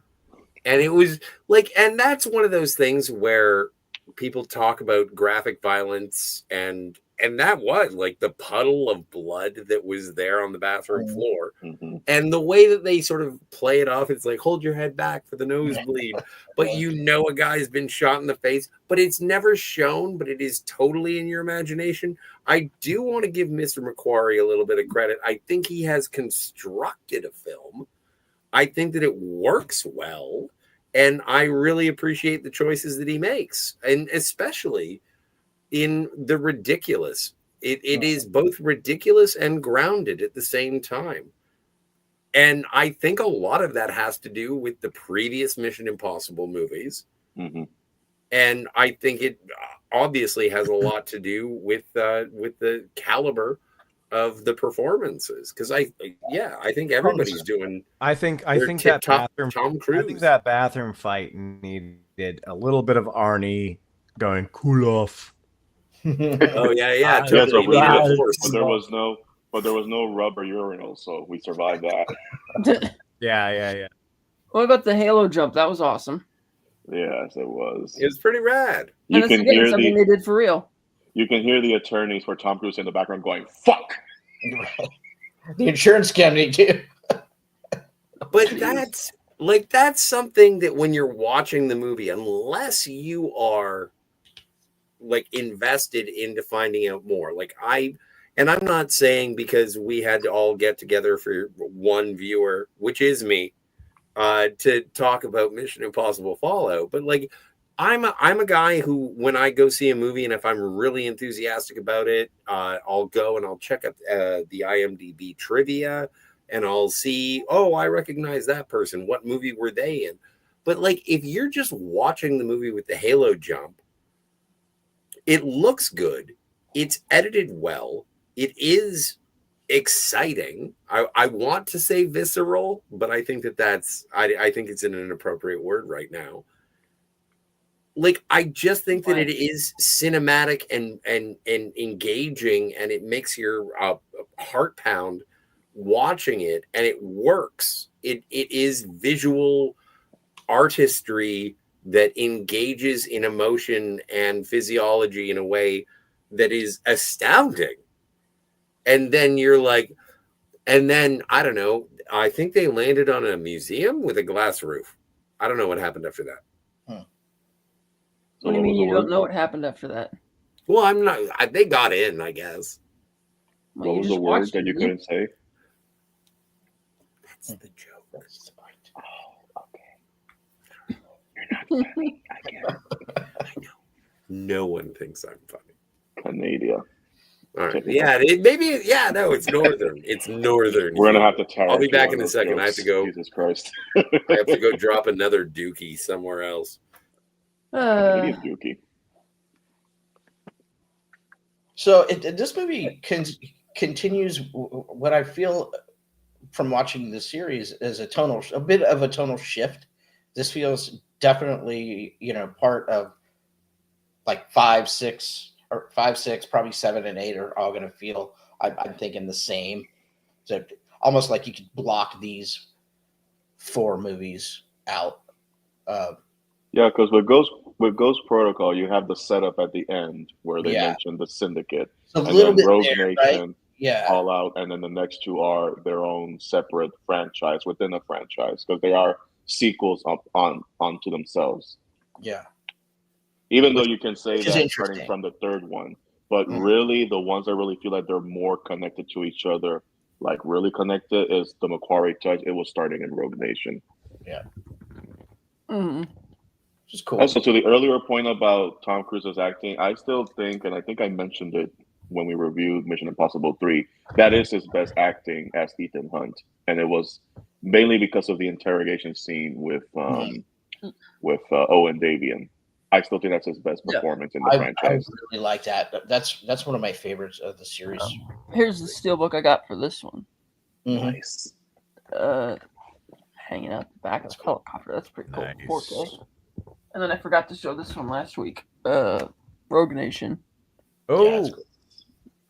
and it was like, and that's one of those things where people talk about graphic violence, and that was like the puddle of blood that was there on the bathroom floor. Mm-hmm. And the way that they sort of play it off, it's like, hold your head back for the nosebleed. But you know a guy's been shot in the face, but it's never shown, but it is totally in your imagination. I do want to give Mr. McQuarrie a little bit of credit. I think he has constructed a film. I think that it works well. And I really appreciate the choices that he makes. And especially in the ridiculous. It is both ridiculous and grounded at the same time. And I think a lot of that has to do with the previous Mission Impossible movies. Mm-hmm. And I think it obviously has a lot to do with the caliber of the performances. Because I think everybody's doing. I think that bathroom. Tom Cruise. I think that bathroom fight needed a little bit of Arnie going cool off. Oh yeah. Yes, but there was no rubber urinal, so we survived that. Yeah. What about the Halo jump? That was awesome. Yes, it was. It was pretty rad. You can hear something they did for real. You can hear the attorneys for Tom Cruise in the background going, "Fuck." The insurance company too. But that's something that when you're watching the movie, unless you are like invested into finding out more, and I'm not saying because we had to all get together for one viewer, which is me, to talk about Mission Impossible Fallout, but like I'm a guy who, when I go see a movie and if I'm really enthusiastic about it, I'll go and I'll check out the IMDb trivia and I'll see, oh, I recognize that person. What movie were they in? But like, if you're just watching the movie with the Halo jump, it looks good. It's edited well. It is exciting. I want to say visceral, but I think that's I think it's in an inappropriate word right now. like I just think that it is cinematic and engaging, and it makes your heart pound watching it, and it works. It is visual artistry that engages in emotion and physiology in a way that is astounding. And then you're like, and then I don't know, I think they landed on a museum with a glass roof. I don't know what happened after that. What do you mean you don't know what happened after that? Well, I'm not. They got in, I guess. Well, What was the word that you couldn't say? That's the joke. Oh, okay. You're not funny. I get it. I know. No one thinks I'm funny. Canada. All right. Yeah. No, it's northern. It's northern. We're gonna have to tell. I'll be back in a second. I have to go. Jesus Christ. I have to go drop another dookie somewhere else. Canadian dookie. So this movie continues what I feel from watching the series is a bit of a tonal shift. This feels definitely, part of like 5, 6, probably 7 and 8 are all going to feel. I'm thinking the same. So almost like you could block these 4 movies out. Yeah, because with Ghost Protocol, you have the setup at the end where they mention the Syndicate, a little bit Rogue there, Nation, right? Yeah, All Out, and then the next 2 are their own separate franchise within a franchise because they are sequels onto themselves. Yeah. Even though you can say Which is that interesting. starting from the 3rd one, but really the ones that really feel like they're more connected to each other, like really connected, is the Macquarie touch. It was starting in Rogue Nation. Yeah. Mm-hmm. Which is cool. Also, to the earlier point about Tom Cruise's acting, I still think, and I think I mentioned it when we reviewed Mission Impossible 3, that is his best acting as Ethan Hunt, and it was mainly because of the interrogation scene with Owen Davian. I still think that's his best performance in the franchise. I really like that. That's one of my favorites of the series. Here's the steelbook I got for this one. Nice. Hanging out the back of the helicopter. That's pretty cool. Nice. 4K. And then I forgot to show this one last week. Rogue Nation. Oh, Yeah,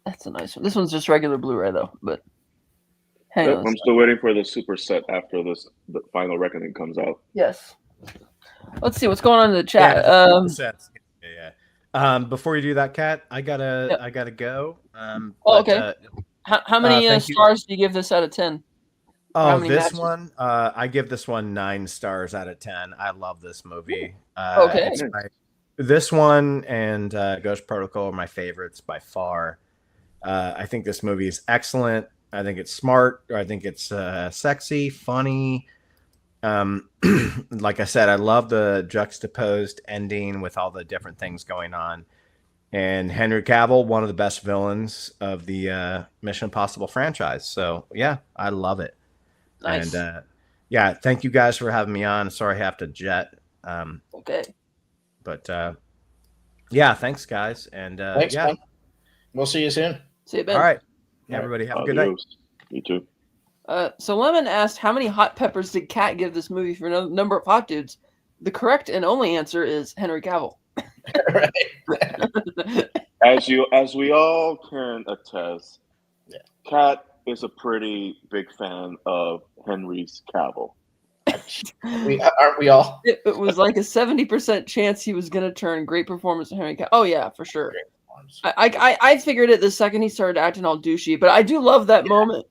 that's a nice one. This one's just regular Blu-ray though, but hang on. I'm still waiting for the super set after the Final Reckoning comes out. Yes. Let's see what's going on in the chat. Before you do that, Kat, I gotta go. Okay. How many stars do you give this out of 10? This one, I give this one 9 stars out of 10. I love this movie. Okay. This one and Ghost Protocol are my favorites by far. I think this movie is excellent. I think it's smart. I think it's sexy, funny. Like I said, I love the juxtaposed ending with all the different things going on. And Henry Cavill, one of the best villains of the Mission Impossible franchise. So, yeah, I love it. Nice. And thank you guys for having me on. Sorry I have to jet. Okay. But thanks guys. And thanks, man. We'll see you soon. See you, Ben. All right. Everybody have a good night. You too. So Lemon asked, how many hot peppers did Kat give this movie for a number of hot dudes? The correct and only answer is Henry Cavill. As we all can attest, Kat is a pretty big fan of Henry's Cavill. Aren't we all? It was like a 70% chance he was going to turn great performance to Henry Cavill. Oh yeah, for sure. I figured it the second he started acting all douchey, but I do love that moment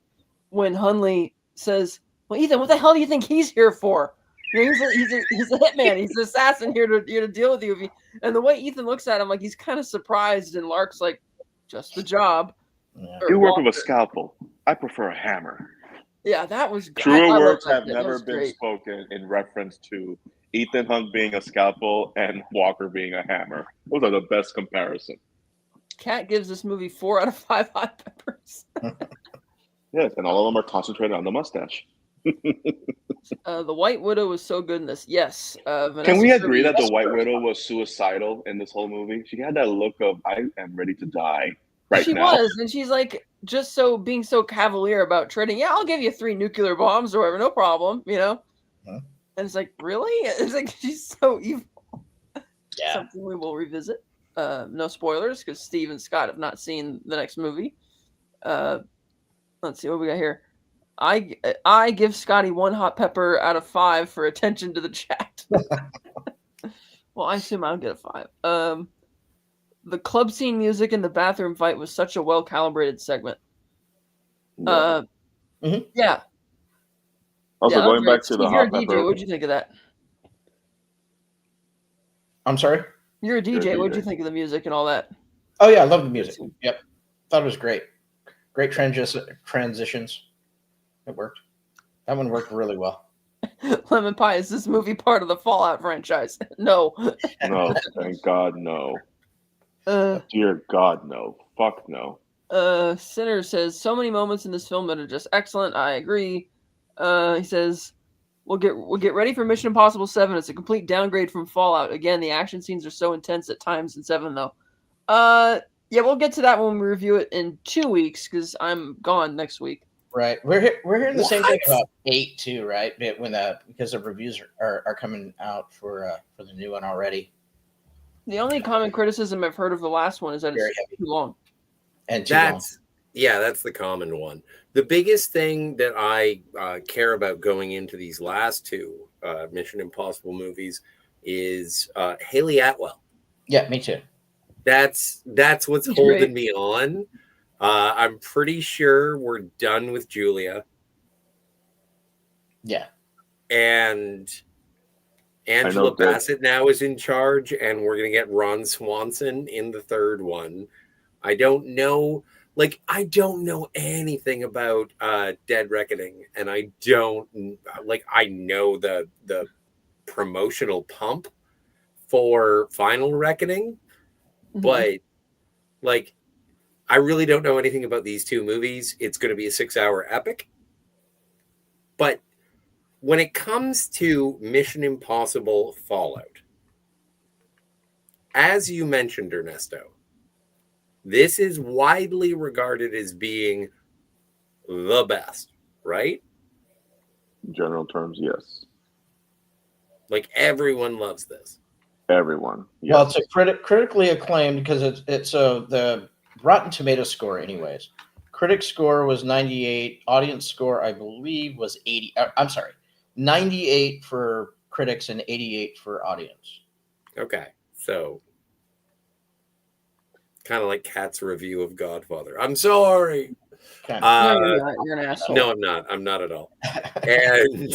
when Hunley says, "Well, Ethan, what the hell do you think he's here for? He's a hitman. He's an assassin here to deal with you." And the way Ethan looks at him, like he's kind of surprised, and Lark's like, "Just the job." Yeah. You work with a scalpel. I prefer a hammer. Yeah, that was True words have never been spoken in reference to Ethan Hunt being a scalpel and Walker being a hammer. Those are the best comparison. Kat gives this movie 4 out of 5 hot peppers. Yes, and all of them are concentrated on the mustache. The White Widow was so good in this. Yes. Can we agree that the White Widow was suicidal in this whole movie? She had that look of, I am ready to die right now. She was, and she's like, just being so cavalier about trading. Yeah, I'll give you 3 nuclear bombs or whatever, no problem, Huh? And it's like, really? It's like, she's so evil. Yeah. something we will revisit. No spoilers because Steve and Scott have not seen the next movie. Let's see what we got here. I give Scotty 1 hot pepper out of 5 for attention to the chat. Well, I assume I'll get a 5. The club scene music in the bathroom fight was such a well calibrated segment. Yeah. Yeah. Also, Yeah, going back to the Steve, you're a hot DJ. pepper. What'd you think of that? I'm sorry. You're a DJ. You're a What'd you DJ. think of the music and all that? Oh yeah, I love the music. Yep, thought it was great. Great transitions. It worked. That one worked really well. Lemon Pie, is this movie part of the Fallout franchise? No. No, thank God, no. Dear God, no. Fuck no. Sinner says so many moments in this film that are just excellent. I agree. He says we'll get ready for Mission Impossible 7. It's a complete downgrade from Fallout. Again, the action scenes are so intense at times in 7 though. Yeah, we'll get to that when we review it in 2 weeks because I'm gone next week. Right. We're hearing the same thing about 8 too, right? When because the reviews are coming out for the new one already. The only common criticism I've heard of the last one is that Very it's heavy. too long. And too long. That's the common one. The biggest thing that I care about going into these last 2 Mission Impossible movies is Haley Atwell. Yeah, me too. That's what's She's holding great. me on. I'm pretty sure we're done with Julia. Yeah. And Angela know that- Bassett now is in charge, and we're going to get Ron Swanson in the 3rd one. I don't know anything about Dead Reckoning, and I know the promotional pump for Final Reckoning, but I really don't know anything about these 2 movies. It's going to be a 6-hour epic. But when it comes to Mission Impossible Fallout, as you mentioned, Ernesto, this is widely regarded as being the best, right? In general terms, yes. Like everyone loves this. Everyone. Yes. Well, it's a critically acclaimed because it's the Rotten Tomato score, anyways. Critic score was 98. Audience score, I believe, was 80. I'm sorry, 98 for critics and 88 for audience. Okay, so kind of like Kat's review of Godfather. I'm sorry. Kind No, you're not. You're an asshole. No, I'm not. I'm not at all. And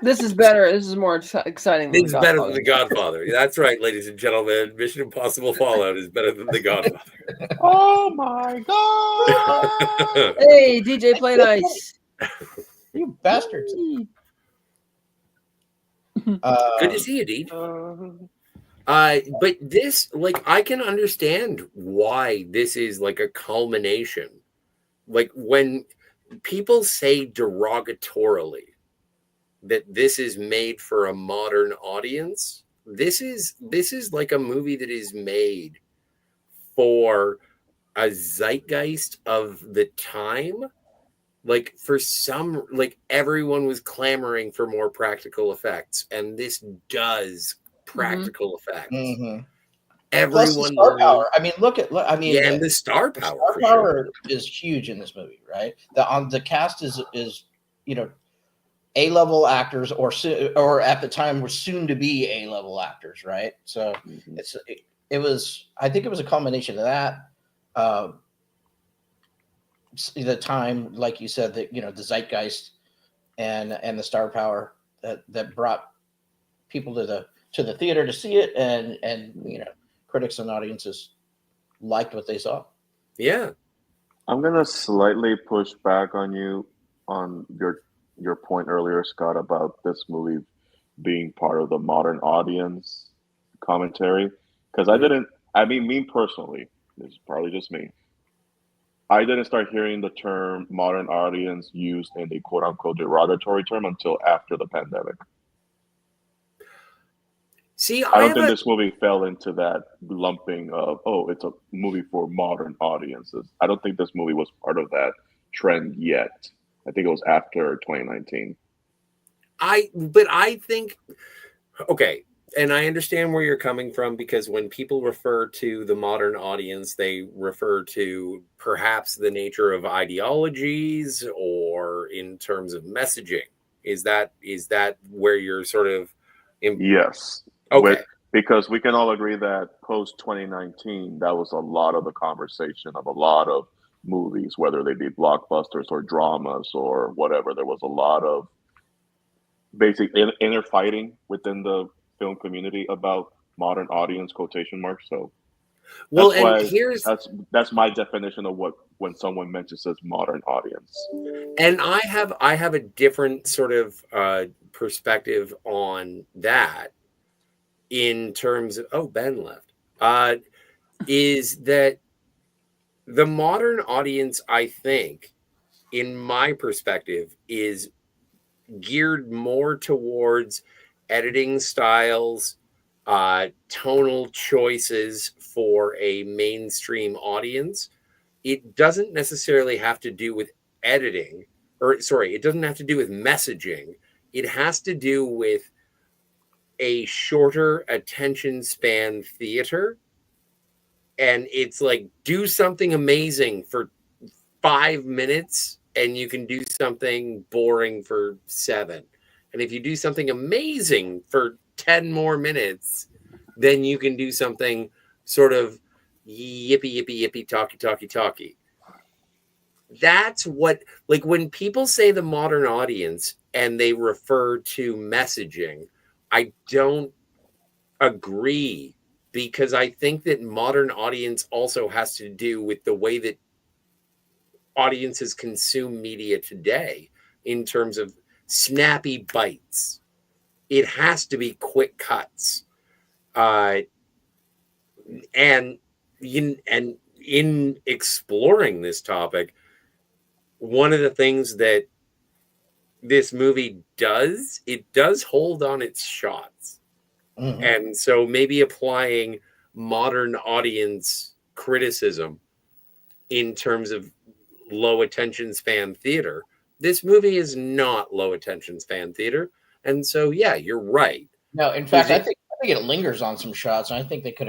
This is better. This is more exciting than it's The better Godfather. than The Godfather. That's right, ladies and gentlemen. Mission Impossible Fallout is better than The Godfather. Oh my God! Hey, DJ Play Nice. You bastards. Good to see you, Deej. But this, I can understand why this is like a culmination. Like when people say derogatorily that this is made for a modern audience, this is like a movie that is made for a zeitgeist of the time. Like for some, everyone was clamoring for more practical effects, and this does practical effects. Mm-hmm. Everyone Plus the star power. I mean, and the star power. Star for power sure. is huge in this movie, right? The cast is A-level actors, or at the time were soon to be A-level actors, right? So it was. I think it was a combination of that. The time, like you said, that the zeitgeist and the star power that brought people to the theater to see it, and critics and audiences liked what they saw. Yeah. I'm gonna slightly push back on you on your point earlier, Scott, about this movie being part of the modern audience commentary. Because me personally, this is probably just me, I didn't start hearing the term modern audience used in the quote unquote derogatory term until after the pandemic. See, I don't think this movie fell into that lumping of, it's a movie for modern audiences. I don't think this movie was part of that trend yet. I think it was after 2019. I think, okay, and I understand where you're coming from, because when people refer to the modern audience, they refer to perhaps the nature of ideologies or in terms of messaging. Is that where you're sort of Yes. okay? Because we can all agree that post 2019, that was a lot of the conversation of a lot of movies, whether they be blockbusters or dramas or whatever. There was a lot of basic inner fighting within the film community about modern audience quotation marks. So Well, that's and why that's my definition of what when someone mentions as modern audience. and I have a different sort of perspective on that in terms of Ben left. Is that the modern audience, I think, in my perspective, is geared more towards editing styles, tonal choices for a mainstream audience. It doesn't necessarily have to do with editing, or sorry, it doesn't have to do with messaging. It has to do with a shorter attention span theater. And it's like, do something amazing for 5 minutes and you can do something boring for 7. And if you do something amazing for 10 more minutes, then you can do something sort of yippee, talky. That's what, like, when people say the modern audience and they refer to messaging, I don't agree, because I think that modern audience also has to do with the way that audiences consume media today in terms of snappy bites. It has to be quick cuts. And in exploring this topic, one of the things that this movie does, it does hold on its shots. Mm-hmm. And so maybe applying modern audience criticism in terms of low attention span theater, this movie is not low attention span theater. And so, yeah, you're right. No, in fact, I think it lingers on some shots, and I think they could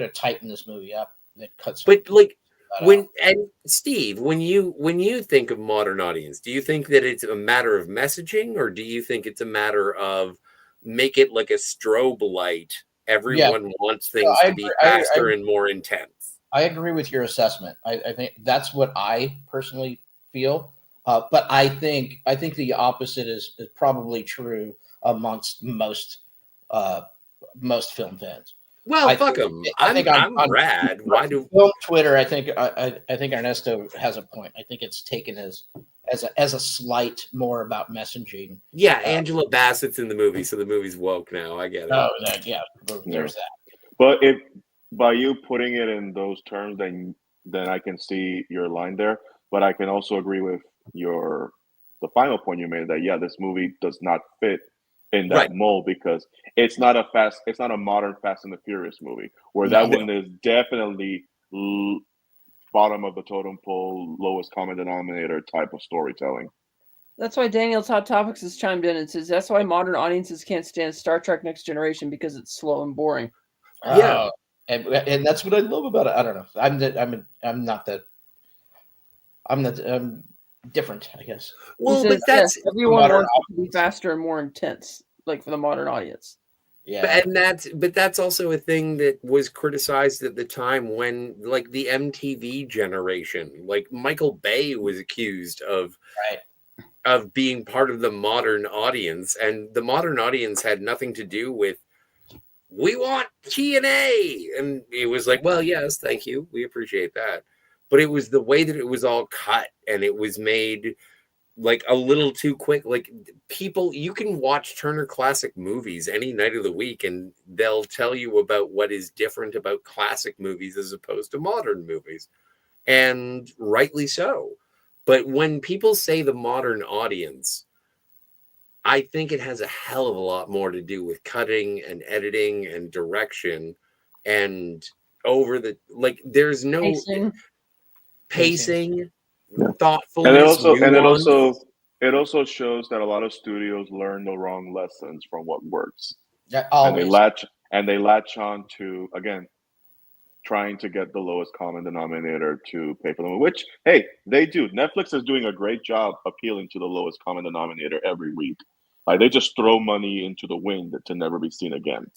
have tightened this movie up. That cuts. But like and Steve, when you think of modern audience, do you think that it's a matter of messaging, or do you think it's a matter of make it like a strobe light? Everyone wants things to be faster and more intense. I agree with your assessment. I think that's what I personally feel. But I think the opposite is probably true amongst most film fans. Well, fuck them. I'm rad. Why do film Twitter? I think Ernesto has a point. I think it's taken as a slight more about messaging. Yeah, Angela Bassett's in the movie, so the movie's woke now. I get it. Oh, there's that. But if by you putting it in those terms, then I can see your line there. But I can also agree with the final point you made, that this movie does not fit in that mold, because it's not a modern Fast and the Furious movie, where that one is definitely bottom of the totem pole, lowest common denominator type of storytelling. That's why Daniel's Hot Topics has chimed in and says that's why modern audiences can't stand Star Trek Next Generation, because it's slow and boring. Yeah, and that's what I love about it. I don't know. I'm different, I guess. Well, but that's everyone wants it to be faster and more intense, like for the modern audience. Yeah, but that's also a thing that was criticized at the time when, like, the MTV generation, like Michael Bay was accused of being part of the modern audience, and the modern audience had nothing to do with, we want TNA, and it was like, well, yes, thank you, we appreciate that, but it was the way that it was all cut, and it was made like a little too quick. Like, people, you can watch Turner Classic Movies any night of the week, and they'll tell you about what is different about classic movies as opposed to modern movies, and rightly so. But when people say the modern audience, I think it has a hell of a lot more to do with cutting and editing and direction, and there's no pacing. Thoughtfulness, and it also shows that a lot of studios learn the wrong lessons from what works. Yeah, and always. they latch on to, again, trying to get the lowest common denominator to pay for them. Which, hey, they do. Netflix is doing a great job appealing to the lowest common denominator every week. Like they just throw money into the wind to never be seen again.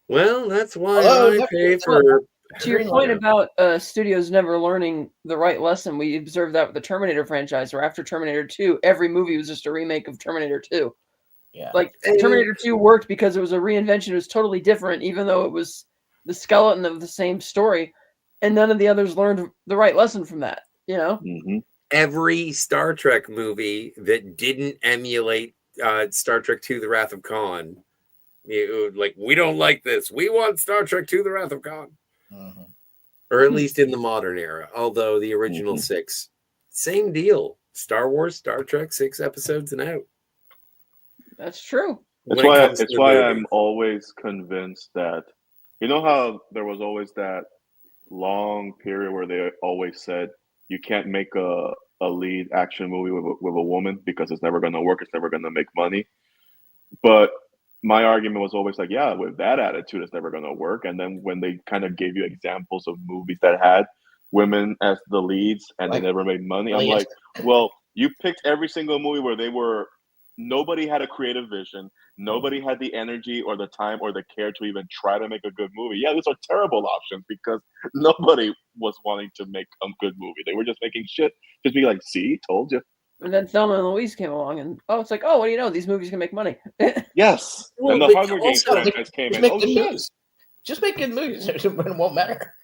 Well, that's why Hello, I pay for. To your point about studios never learning the right lesson, we observed that with the Terminator franchise, where after Terminator 2, every movie was just a remake of Terminator 2. Yeah. Like Terminator 2 worked because it was a reinvention. It was totally different, even though it was the skeleton of the same story. And none of the others learned the right lesson from that, you know? Mm-hmm. Every Star Trek movie that didn't emulate Star Trek II: The Wrath of Khan, we don't like this. We want Star Trek II: The Wrath of Khan. Mm-hmm. Or at least in the modern era. Although the original 6, same deal. Star Wars, Star Trek, 6 episodes and out. That's true. It's why I'm always convinced that, you know how there was always that long period where they always said you can't make a lead action movie with a woman because it's never going to work. It's never going to make money. But my argument was always like, yeah, with that attitude, it's never going to work. And then when they kind of gave you examples of movies that had women as the leads and they never made money, I'm like, well, you picked every single movie where nobody had a creative vision. Nobody had the energy or the time or the care to even try to make a good movie. Yeah, these are terrible options because nobody was wanting to make a good movie. They were just making shit. Just be like, see, told you. And then Thelma and Louise came along, and it's like, what do you know? These movies can make money. Yes. Well, and the Hunger Games franchise came in. Oh, shit. Movies. Just make good movies. It won't matter.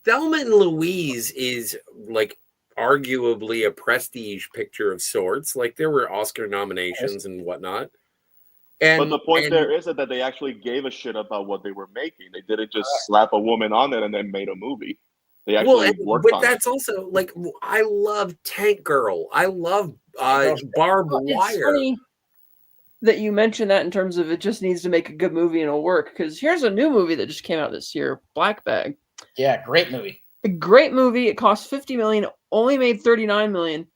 Thelma and Louise is like arguably a prestige picture of sorts. Like there were Oscar nominations and whatnot. But the point there is that they actually gave a shit about what they were making. They didn't just slap a woman on it and then made a movie. They actually worked on it. But that's also like, I love Tank Girl. I love Barbed Wire. It's funny that you mentioned that in terms of it just needs to make a good movie and it'll work. Because here's a new movie that just came out this year, Black Bag. Yeah, great movie. A great movie. It cost $50 million, only made $39 million.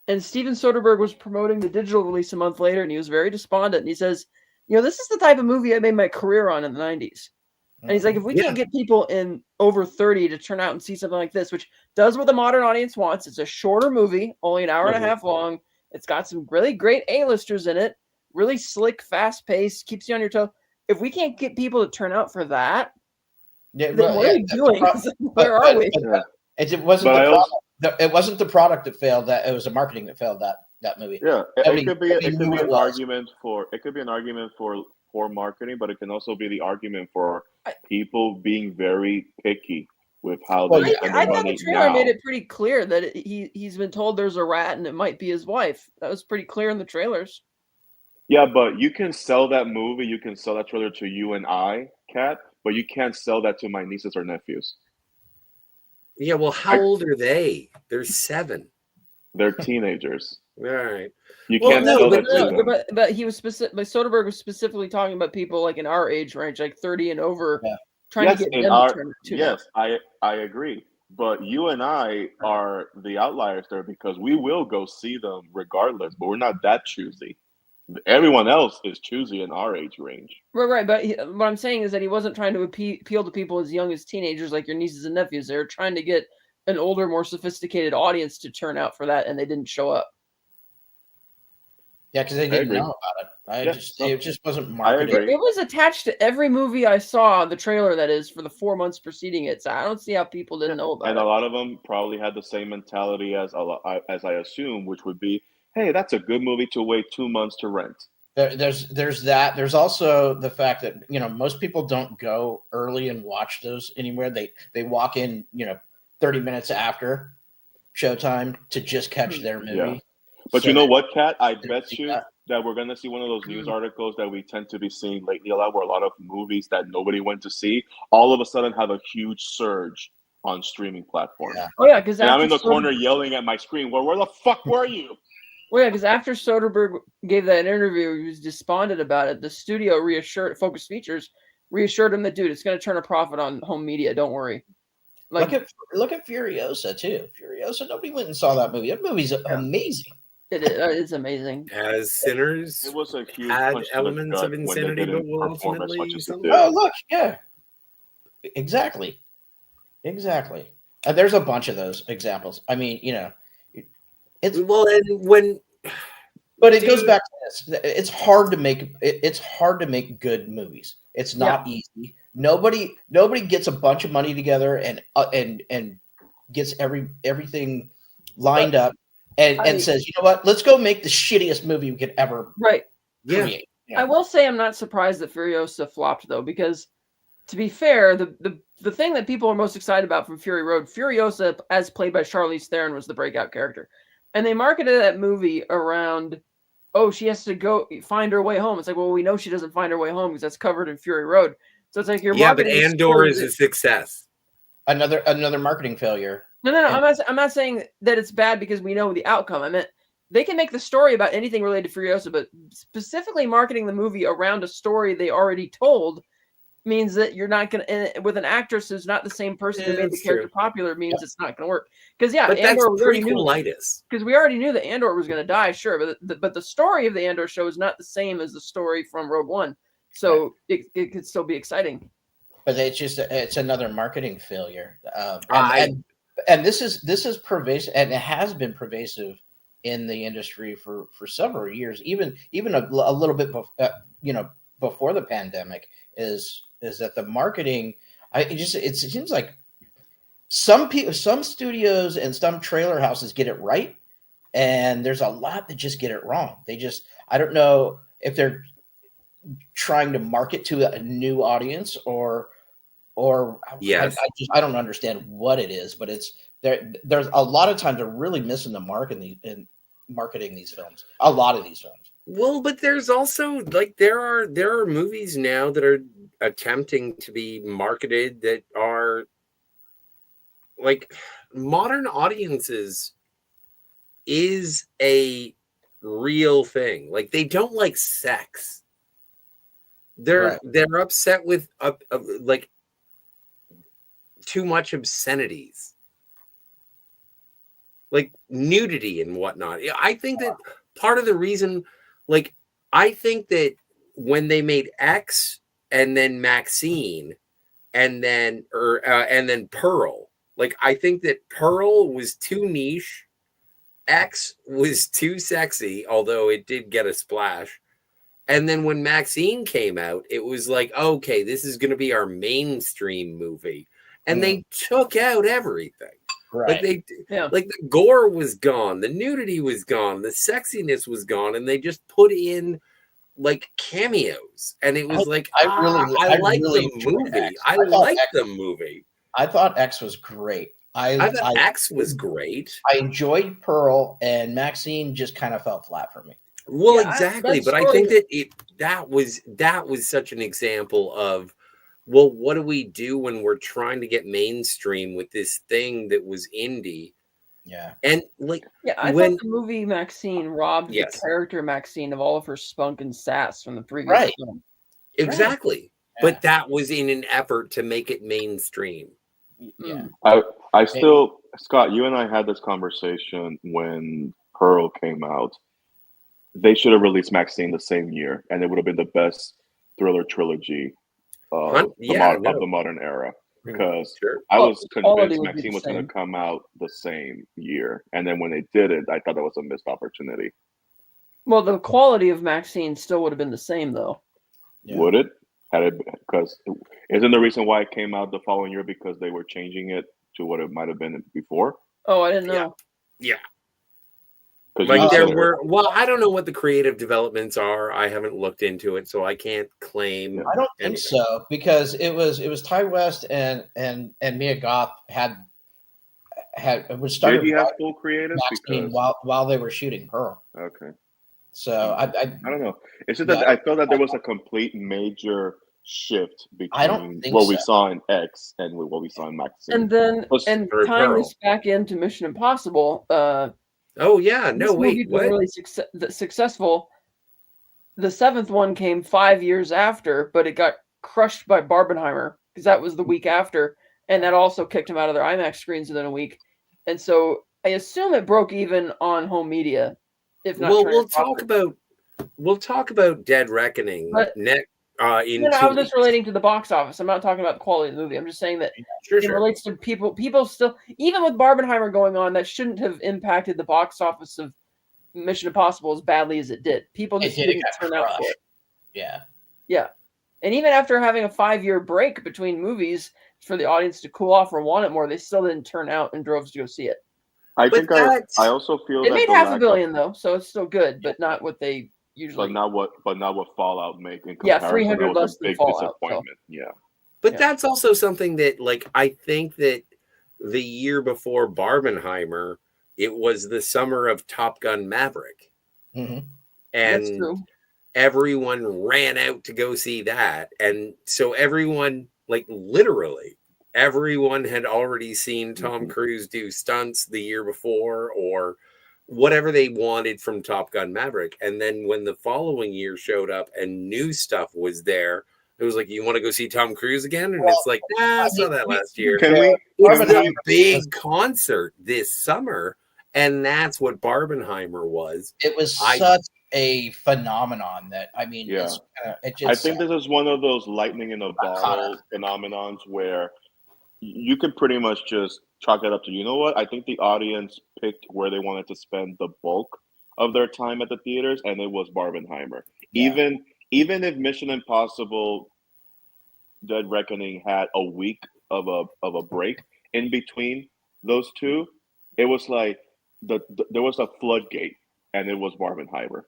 And Steven Soderbergh was promoting the digital release a month later, and he was very despondent. And he says, this is the type of movie I made my career on in the 90s. And he's like, if we can't get people in over 30 to turn out and see something like this, which does what the modern audience wants, it's a shorter movie, only an hour and a half long. It's got some really great A-listers in it, really slick, fast-paced, keeps you on your toes. If we can't get people to turn out for that, then what are we doing? Where are we? It wasn't it wasn't the product that failed. That it was the marketing that failed that movie. Yeah, it could be an argument for poor marketing, but it can also be the argument for people being very picky with how they spend their money. I thought the trailer made it pretty clear that he's been told there's a rat and it might be his wife. That was pretty clear in the trailers. Yeah, but you can sell that movie, you can sell that trailer to you and I, Kat, but you can't sell that to my nieces or nephews. Yeah, well, how old are they? They're 7. They're teenagers. All right. You can't sell that to them. But he was Soderbergh was specifically talking about people like in our age range, like 30 and over, trying to get them to turn to Yes, I agree. But you and I are the outliers there because we will go see them regardless, but we're not that choosy. Everyone else is choosy in our age range. Right. But what I'm saying is that he wasn't trying to appeal to people as young as teenagers like your nieces and nephews. They were trying to get an older, more sophisticated audience to turn out for that, and they didn't show up. Yeah, because they didn't know about it. It just wasn't marketed. It was attached to every movie I saw, the trailer that is, for the 4 months preceding it. So I don't see how people didn't know about it. And a lot of them probably had the same mentality as I assume, which would be, hey, that's a good movie to wait 2 months to rent. There's that. There's also the fact that most people don't go early and watch those anywhere. They walk in 30 minutes after showtime to just catch their movie. Yeah. But you know what, Kat? I bet you that we're going to see one of those news articles that we tend to be seeing lately a lot, where a lot of movies that nobody went to see all of a sudden have a huge surge on streaming platforms. Yeah. Oh, yeah, because I'm in the corner yelling at my screen, where the fuck were you? Well, yeah, because after Soderbergh gave that interview, he was despondent about it. The studio Focus Features reassured him that, dude, it's going to turn a profit on home media. Don't worry. Look at Furiosa too. Furiosa, nobody went and saw that movie. That movie's amazing. It's amazing. As Sinners It was a huge had punch to the elements of gut when they insanity, but didn't will perform as much ultimately as they something. did. Oh, look, yeah, exactly. There's a bunch of those examples. I mean, it's Well, and when but it goes Dude. back to this. It's hard to make it's hard to make good movies. It's not easy. Nobody gets a bunch of money together and gets everything lined up and says, you know what, let's go make the shittiest movie we could ever create. I will say I'm not surprised that Furiosa flopped though, because to be fair, the thing that people are most excited about from Fury Road, Furiosa, as played by Charlize Theron, was the breakout character. And they marketed that movie around, oh, she has to go find her way home. It's like, well, we know she doesn't find her way home because that's covered in Fury Road. So it's like you're but marketing. Andor is a success. Another marketing failure. No. I'm not saying that it's bad because we know the outcome. I meant they can make the story about anything related to Furiosa, but specifically marketing the movie around a story they already told means that you're not going to, with an actress who's not the same person who made the character popular, means it's not going to work. Because but Andor, that's prequelitis. Because we already knew that Andor was going to die, sure, but the story of the Andor show is not the same as the story from Rogue One, so it could still be exciting. But it's another marketing failure, and this is pervasive, and it has been pervasive in the industry for several years, even a little bit before the pandemic. Is that the marketing? It seems like some studios and some trailer houses get it right, and there's a lot that just get it wrong. I don't know if they're trying to market to a new audience or yes. I don't understand what it is, but there's a lot of times they're really missing the mark in marketing these films. A lot of these films. Well, but there's also like there are movies now that are attempting to be marketed that are like modern audiences is a real thing. Like they don't like sex. They're upset with like too much obscenities, like nudity and whatnot. I think that part of the reason, like, I think that when they made X and then Maxine and then Pearl, like, I think that Pearl was too niche, X was too sexy, although it did get a splash. And then when Maxine came out, it was like, okay, this is going to be our mainstream movie. And they took out everything. Right. Like the gore was gone, the nudity was gone, the sexiness was gone, and they just put in like cameos. And it was I like the movie. I like the movie. I thought X was great. I thought X was great. I enjoyed Pearl, and Maxine just kind of fell flat for me. Well, exactly, but I think that that was such an example of, well, what do we do when we're trying to get mainstream with this thing that was indie? Yeah. And like, I thought the movie Maxine robbed the character Maxine of all of her spunk and sass from the previous film. Exactly. Right. But that was in an effort to make it mainstream. Yeah. I still, Scott, you and I had this conversation when Pearl came out. They should have released Maxine the same year, and it would have been the best thriller trilogy of the modern era. Because I was convinced Maxine was going to come out the same year, and then when they did it, I thought that was a missed opportunity. Well, the quality of Maxine still would have been the same, though. Yeah. Would it? Because isn't the reason why it came out the following year because they were changing it to what it might have been before? Oh, I didn't know. Yeah. Like there were, I don't know what the creative developments are. I haven't looked into it, so I can't claim. I don't think so, because it was Ty West and Mia Goth was started. Did he have full creative while they were shooting Pearl? Okay. So I don't know. It's just that I felt that there was a complete major shift between what we saw in X and what we saw in Maxine. And then tying this back into Mission Impossible. Oh yeah, no wait, what? Really successful. The 7th one came 5 years after, but it got crushed by Barbenheimer because that was the week after, and that also kicked them out of their IMAX screens within a week. And so I assume it broke even on home media. if not. Well, turn we'll talk about Dead Reckoning But- next. In No, 2 I was just weeks. relating to the box office. I'm not talking about the quality of the movie. I'm just saying that Sure, it sure. relates to people. People still, even with Barbenheimer going on, that shouldn't have impacted the box office of Mission Impossible as badly as it did. People It just did. It didn't got turn out for crushed. it. Yeah. Yeah. And even after having a 5-year break between movies for the audience to cool off or want it more, they still didn't turn out in droves to go see it. I But think that's- I also feel It that made the half a lack billion though, so it's still good, but not what they of, usually. but not what Fallout make in Yeah, comparison. 300 That was less a than big Fallout, so. disappointment. Yeah. But Yeah. that's also something that, like, I think that the year before Barbenheimer, it was the summer of Top Gun Maverick. hmm That's And true. everyone ran out to go see that. And so everyone, like, literally, everyone had already seen Tom Cruise do stunts the year before or whatever they wanted from Top Gun Maverick. And then when the following year showed up and new stuff was there, it was like, you want to go see Tom Cruise again? And it's like, nah, I saw that last year. Can we? It's Can the we? big concert this summer. And that's what Barbenheimer was. It was such a phenomenon that Yeah. it I just. think this is one of those lightning in a bottle phenomenons where you could pretty much just chalk it up to, you know what? I think the audience picked where they wanted to spend the bulk of their time at the theaters, and it was Barbenheimer. Yeah. Even if Mission Impossible Dead Reckoning had a week of a break in between those two, it was like there was a floodgate, and it was Barbenheimer.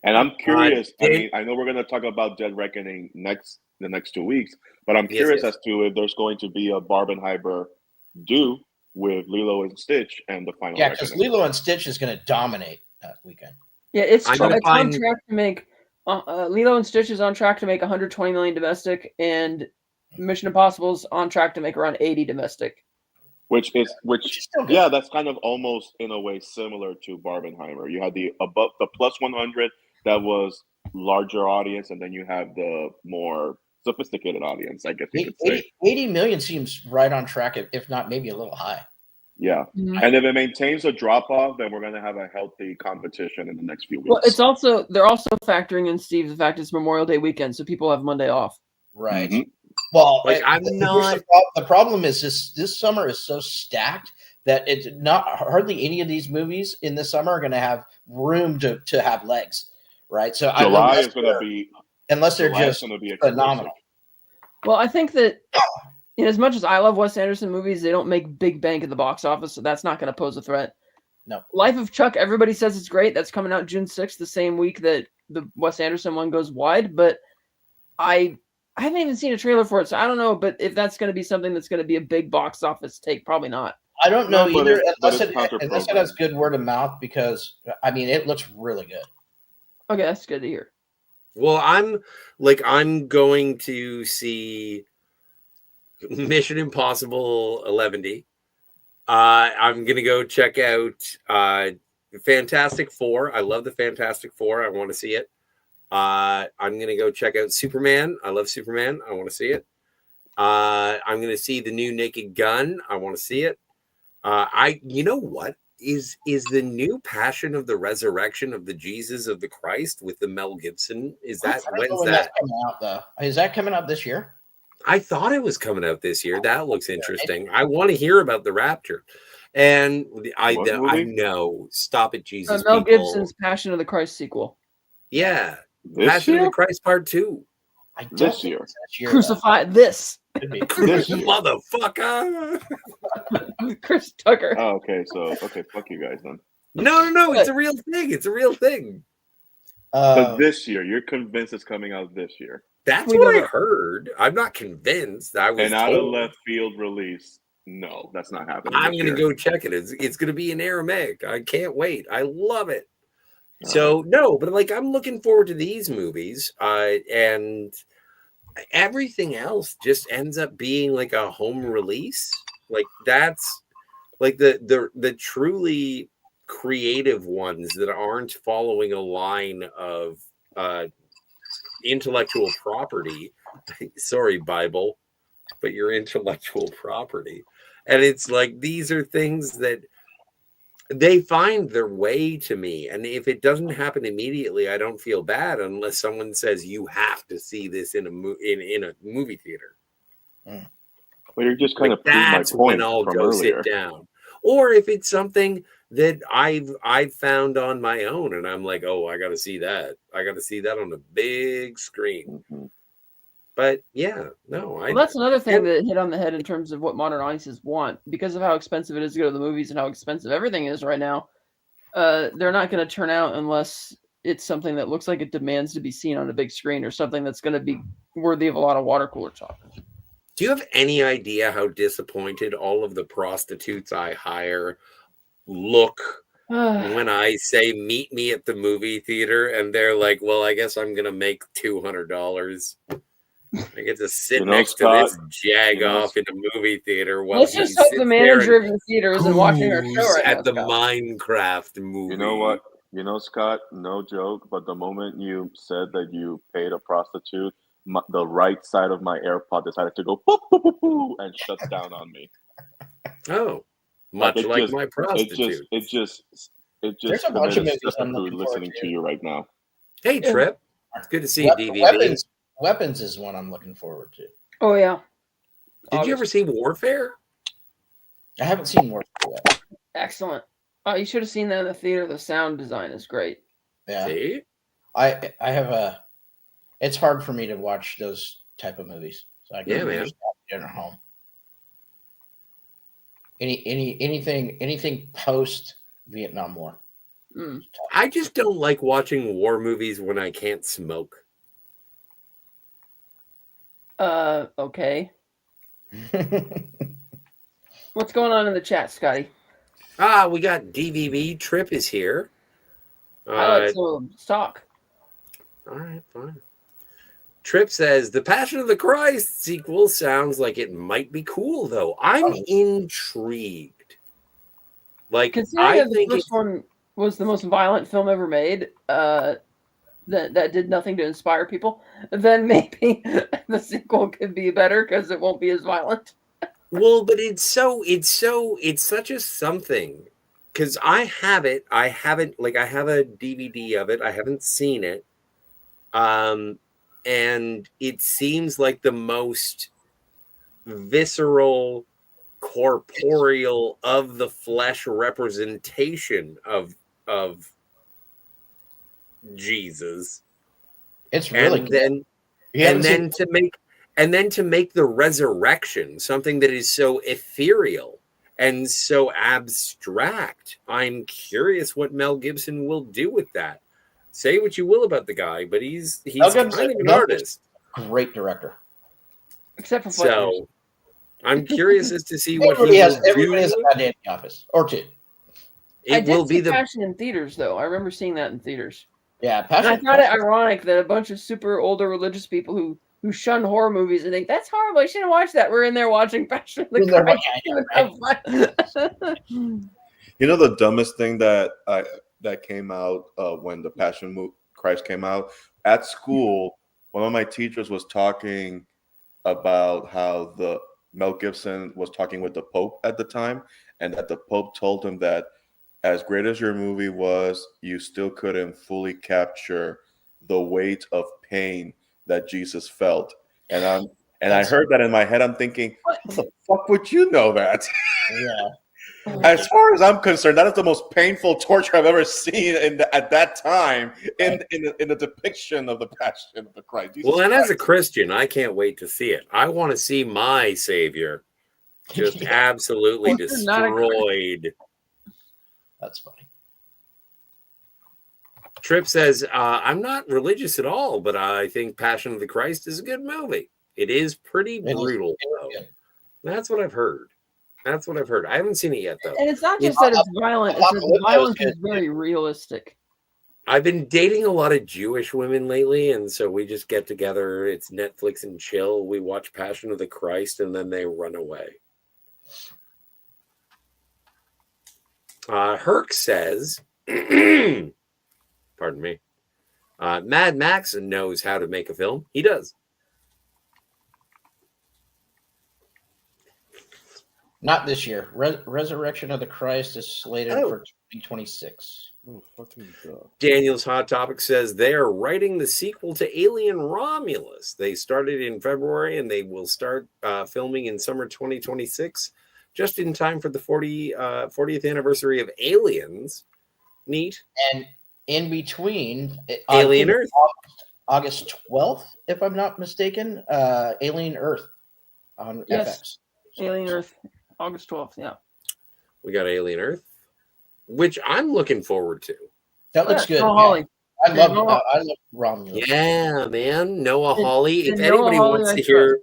And I'm curious. I know we're going to talk about Dead Reckoning the next 2 weeks, but I'm curious as to if there's going to be a Barbenheimer due with Lilo and Stitch and the final. Yeah, because Reckoning. Lilo and Stitch is going to dominate that weekend. Yeah, it's I'm on gonna find- track to make. Lilo and Stitch is on track to make 120 million domestic, and Mission Impossible's on track to make around 80 domestic. Which is still good. yeah, that's kind of almost in a way similar to Barbenheimer. You had the plus 100 that was larger audience, and then you have the more sophisticated audience, I guess you could say. 80 million seems right on track, if not maybe a little high. Yeah. Mhm. And if it maintains a drop off, then we're going to have a healthy competition in the next few weeks. Well, they're also factoring in, Steve, the fact it's Memorial Day weekend, so people have Monday off. Right. Mhm. Well, Like, I'm here's not- the problem is this summer is so stacked that it's not hardly any of these movies in the summer are going to have room to have legs, right? So July is going to be unless they're July is just going to be phenomenal. Well, I think that as much as I love Wes Anderson movies, they don't make big bank at the box office, so that's not going to pose a threat. No. Life of Chuck, everybody says it's great. That's coming out June 6th, the same week that the Wes Anderson one goes wide, but I haven't even seen a trailer for it, so I don't know. But if that's going to be something that's going to be a big box office take, probably not. I don't know No, but either, it's unless it has good word of mouth, because it looks really good. Okay, that's good to hear. Well, I'm going to see Mission Impossible 11D. I'm gonna go check out Fantastic Four. I love the Fantastic Four. I want to see it. I'm gonna go check out Superman. I love Superman. I want to see it. I'm gonna see the new Naked Gun. I want to see it. You know what is the new Passion of the Resurrection of the Jesus of the Christ with the Mel Gibson? Is that when's that? That's coming out though? Is that coming out this year? I thought it was coming out this year. That looks interesting. I want to hear about the Rapture. And I know. Stop it, Jesus. Mel people. Gibson's Passion of the Christ sequel. Yeah. This Passion year? of the Christ Part 2. I don't This think year. it's this year. Crucify this. Could be. This year. Motherfucker. Chris Tucker. Oh, okay. So, fuck you guys then. No. It's a real thing. It's a real thing. But this year, you're convinced it's coming out this year. That's We what I never- heard. I'm not convinced. I was And out of told. left field release, no, that's not happening. I'm this going to year. go check it. It's going to be in Aramaic. I can't wait. I love it. So no, but I'm looking forward to these movies, and everything else just ends up being like a home release. Like that's like the truly creative ones that aren't following a line of intellectual property. Sorry, Bible, but your intellectual property, and it's like these are things that they find their way to me, and if it doesn't happen immediately, I don't feel bad unless someone says you have to see this in a movie theater. Well, you're just kind Like of proving my that's when point I'll from go earlier. sit down. Or if it's something that I've found on my own, and I'm like, oh, I got to see that. I got to see that on the big screen. Mm-hmm. But yeah, no, Well, that's another thing that hit on the head in terms of what modern audiences want. Because of how expensive it is to go to the movies and how expensive everything is right now, they're not going to turn out unless it's something that looks like it demands to be seen on a big screen or something that's going to be worthy of a lot of water cooler talk. Do you have any idea how disappointed all of the prostitutes I hire look when I say meet me at the movie theater and they're like, well, I guess I'm going to make $200. I get to sit next Scott, to this jag-off in a movie theater while Let's he just hope sits the there manager and of the theater isn't watching our show right now, at the Scott. Minecraft movie. You know what? You know, Scott, no joke, but the moment you said that you paid a prostitute, the right side of my AirPod decided to go boop, boop, boop, boop, and shuts down on me. Oh, much like my prostitute. It just There's a bunch of committed movies I'm seppuku looking listening forward to you right now. Hey, Trip. It's good to see you, DVB. Weapons is one I'm looking forward to. Oh, yeah. Did you ever see Warfare? I haven't seen Warfare yet. Excellent. Oh, you should have seen that in the theater. The sound design is great. Yeah. See? I have a. It's hard for me to watch those type of movies, so I can just dinner home. Anything post Vietnam War. I just don't like watching war movies when I can't smoke. Okay. What's going on in the chat, Scotty? We got DVB. Trip is here. I like some talk. All right, fine. Trip says the Passion of the Christ sequel sounds like it might be cool, though. I'm intrigued. Like, considering the first one was the most violent film ever made, that did nothing to inspire people, then maybe the sequel could be better because it won't be as violent. Well, but it's such a something. Because I have it. I have a DVD of it. I haven't seen it. And it seems like the most visceral, corporeal, of the flesh representation of Jesus. It's really good. And then to make the resurrection something that is so ethereal and so abstract. I'm curious what Mel Gibson will do with that. Say what you will about the guy, but he's kind of an artist. Great director. Except for so I'm curious as to see what he will do. Everybody has a bad day in the office. Or two. I did see Passion in theaters, though. I remember seeing that in theaters. Yeah, Passion. And I found it ironic that a bunch of super older religious people who shun horror movies and think that's horrible, I shouldn't watch that. We're in there watching Passion of the Christ. You know the dumbest thing that came out when the Passion Christ came out? At school, one of my teachers was talking about how the Mel Gibson was talking with the Pope at the time, and that the Pope told him that as great as your movie was, you still couldn't fully capture the weight of pain that Jesus felt. And I heard that in my head. I'm thinking, what the fuck would you know that? Yeah. As far as I'm concerned, that is the most painful torture I've ever seen at that time in the depiction of the Passion of the Christ. And as a Christian, I can't wait to see it. I want to see my Savior just absolutely destroyed. That's funny. Tripp says, I'm not religious at all, but I think Passion of the Christ is a good movie. It is pretty brutal, though. That's what I've heard. I haven't seen it yet, though. And it's not just that it's violent, it's that the violence is very realistic. I've been dating a lot of Jewish women lately, and so we just get together. It's Netflix and chill. We watch Passion of the Christ, and then they run away. Herc says, pardon me, Mad Max knows how to make a film. He does. Not this year. Resurrection of the Christ is slated for 2026. Oh, fucking duh. Daniel's Hot Topic says they are writing the sequel to Alien Romulus. They started in February and they will start filming in summer 2026, just in time for the 40th anniversary of Aliens. Neat. And in between, Alien Earth. August 12th, if I'm not mistaken, Alien Earth on Yes. FX. Alien Earth, August 12th. Yeah. We got Alien Earth, which I'm looking forward to. That looks good. Noah Hawley. I love Noah- I love Romulus. Yeah, man. Noah Hawley. If and anybody Noah Hawley, wants to I hear,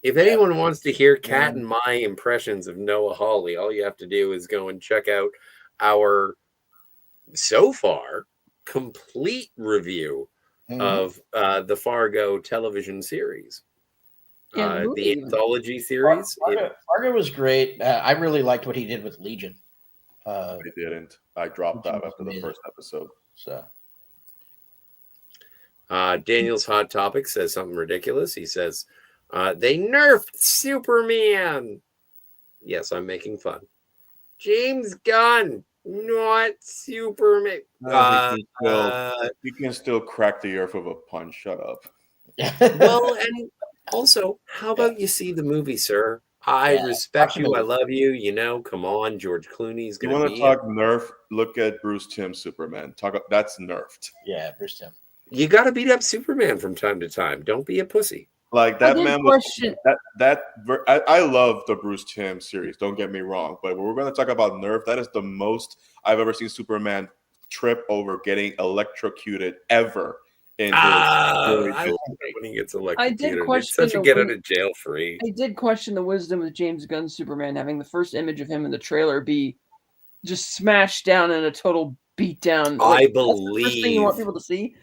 if anyone wants to hear Kat Yeah. and my impressions of Noah Hawley, all you have to do is go and check out our so far complete review Mhm. of the Fargo television series, Yeah, the the movie. anthology series. Fargo was great. I really liked what he did with Legion. I didn't. I dropped out after the Amazing. first episode. So Daniel's Hot Topic says something ridiculous. He says, they nerfed Superman. Yes, I'm making fun. James Gunn, not Superman. He can still crack the earth with a punch. Shut up. Well, and also, how about you see the movie, sir? I respect you. I love you. You know, come on, George Clooney's You going want to to be talk nerf? Look at Bruce Timm Superman. That's nerfed. yeah, Bruce Timm. You got to beat up Superman from time to time. Don't be a pussy. Like that I did man question- was I love the Bruce Timm series. Don't get me wrong, but when we're going to talk about nerf, that is the most I've ever seen Superman trip over getting electrocuted ever. In his I love it when he gets electrocuted. It's question such a the get out way- of jail free. I did question the wisdom of James Gunn's Superman having the first image of him in the trailer be just smashed down in a total beatdown. I That's the first thing you want believe. people to see.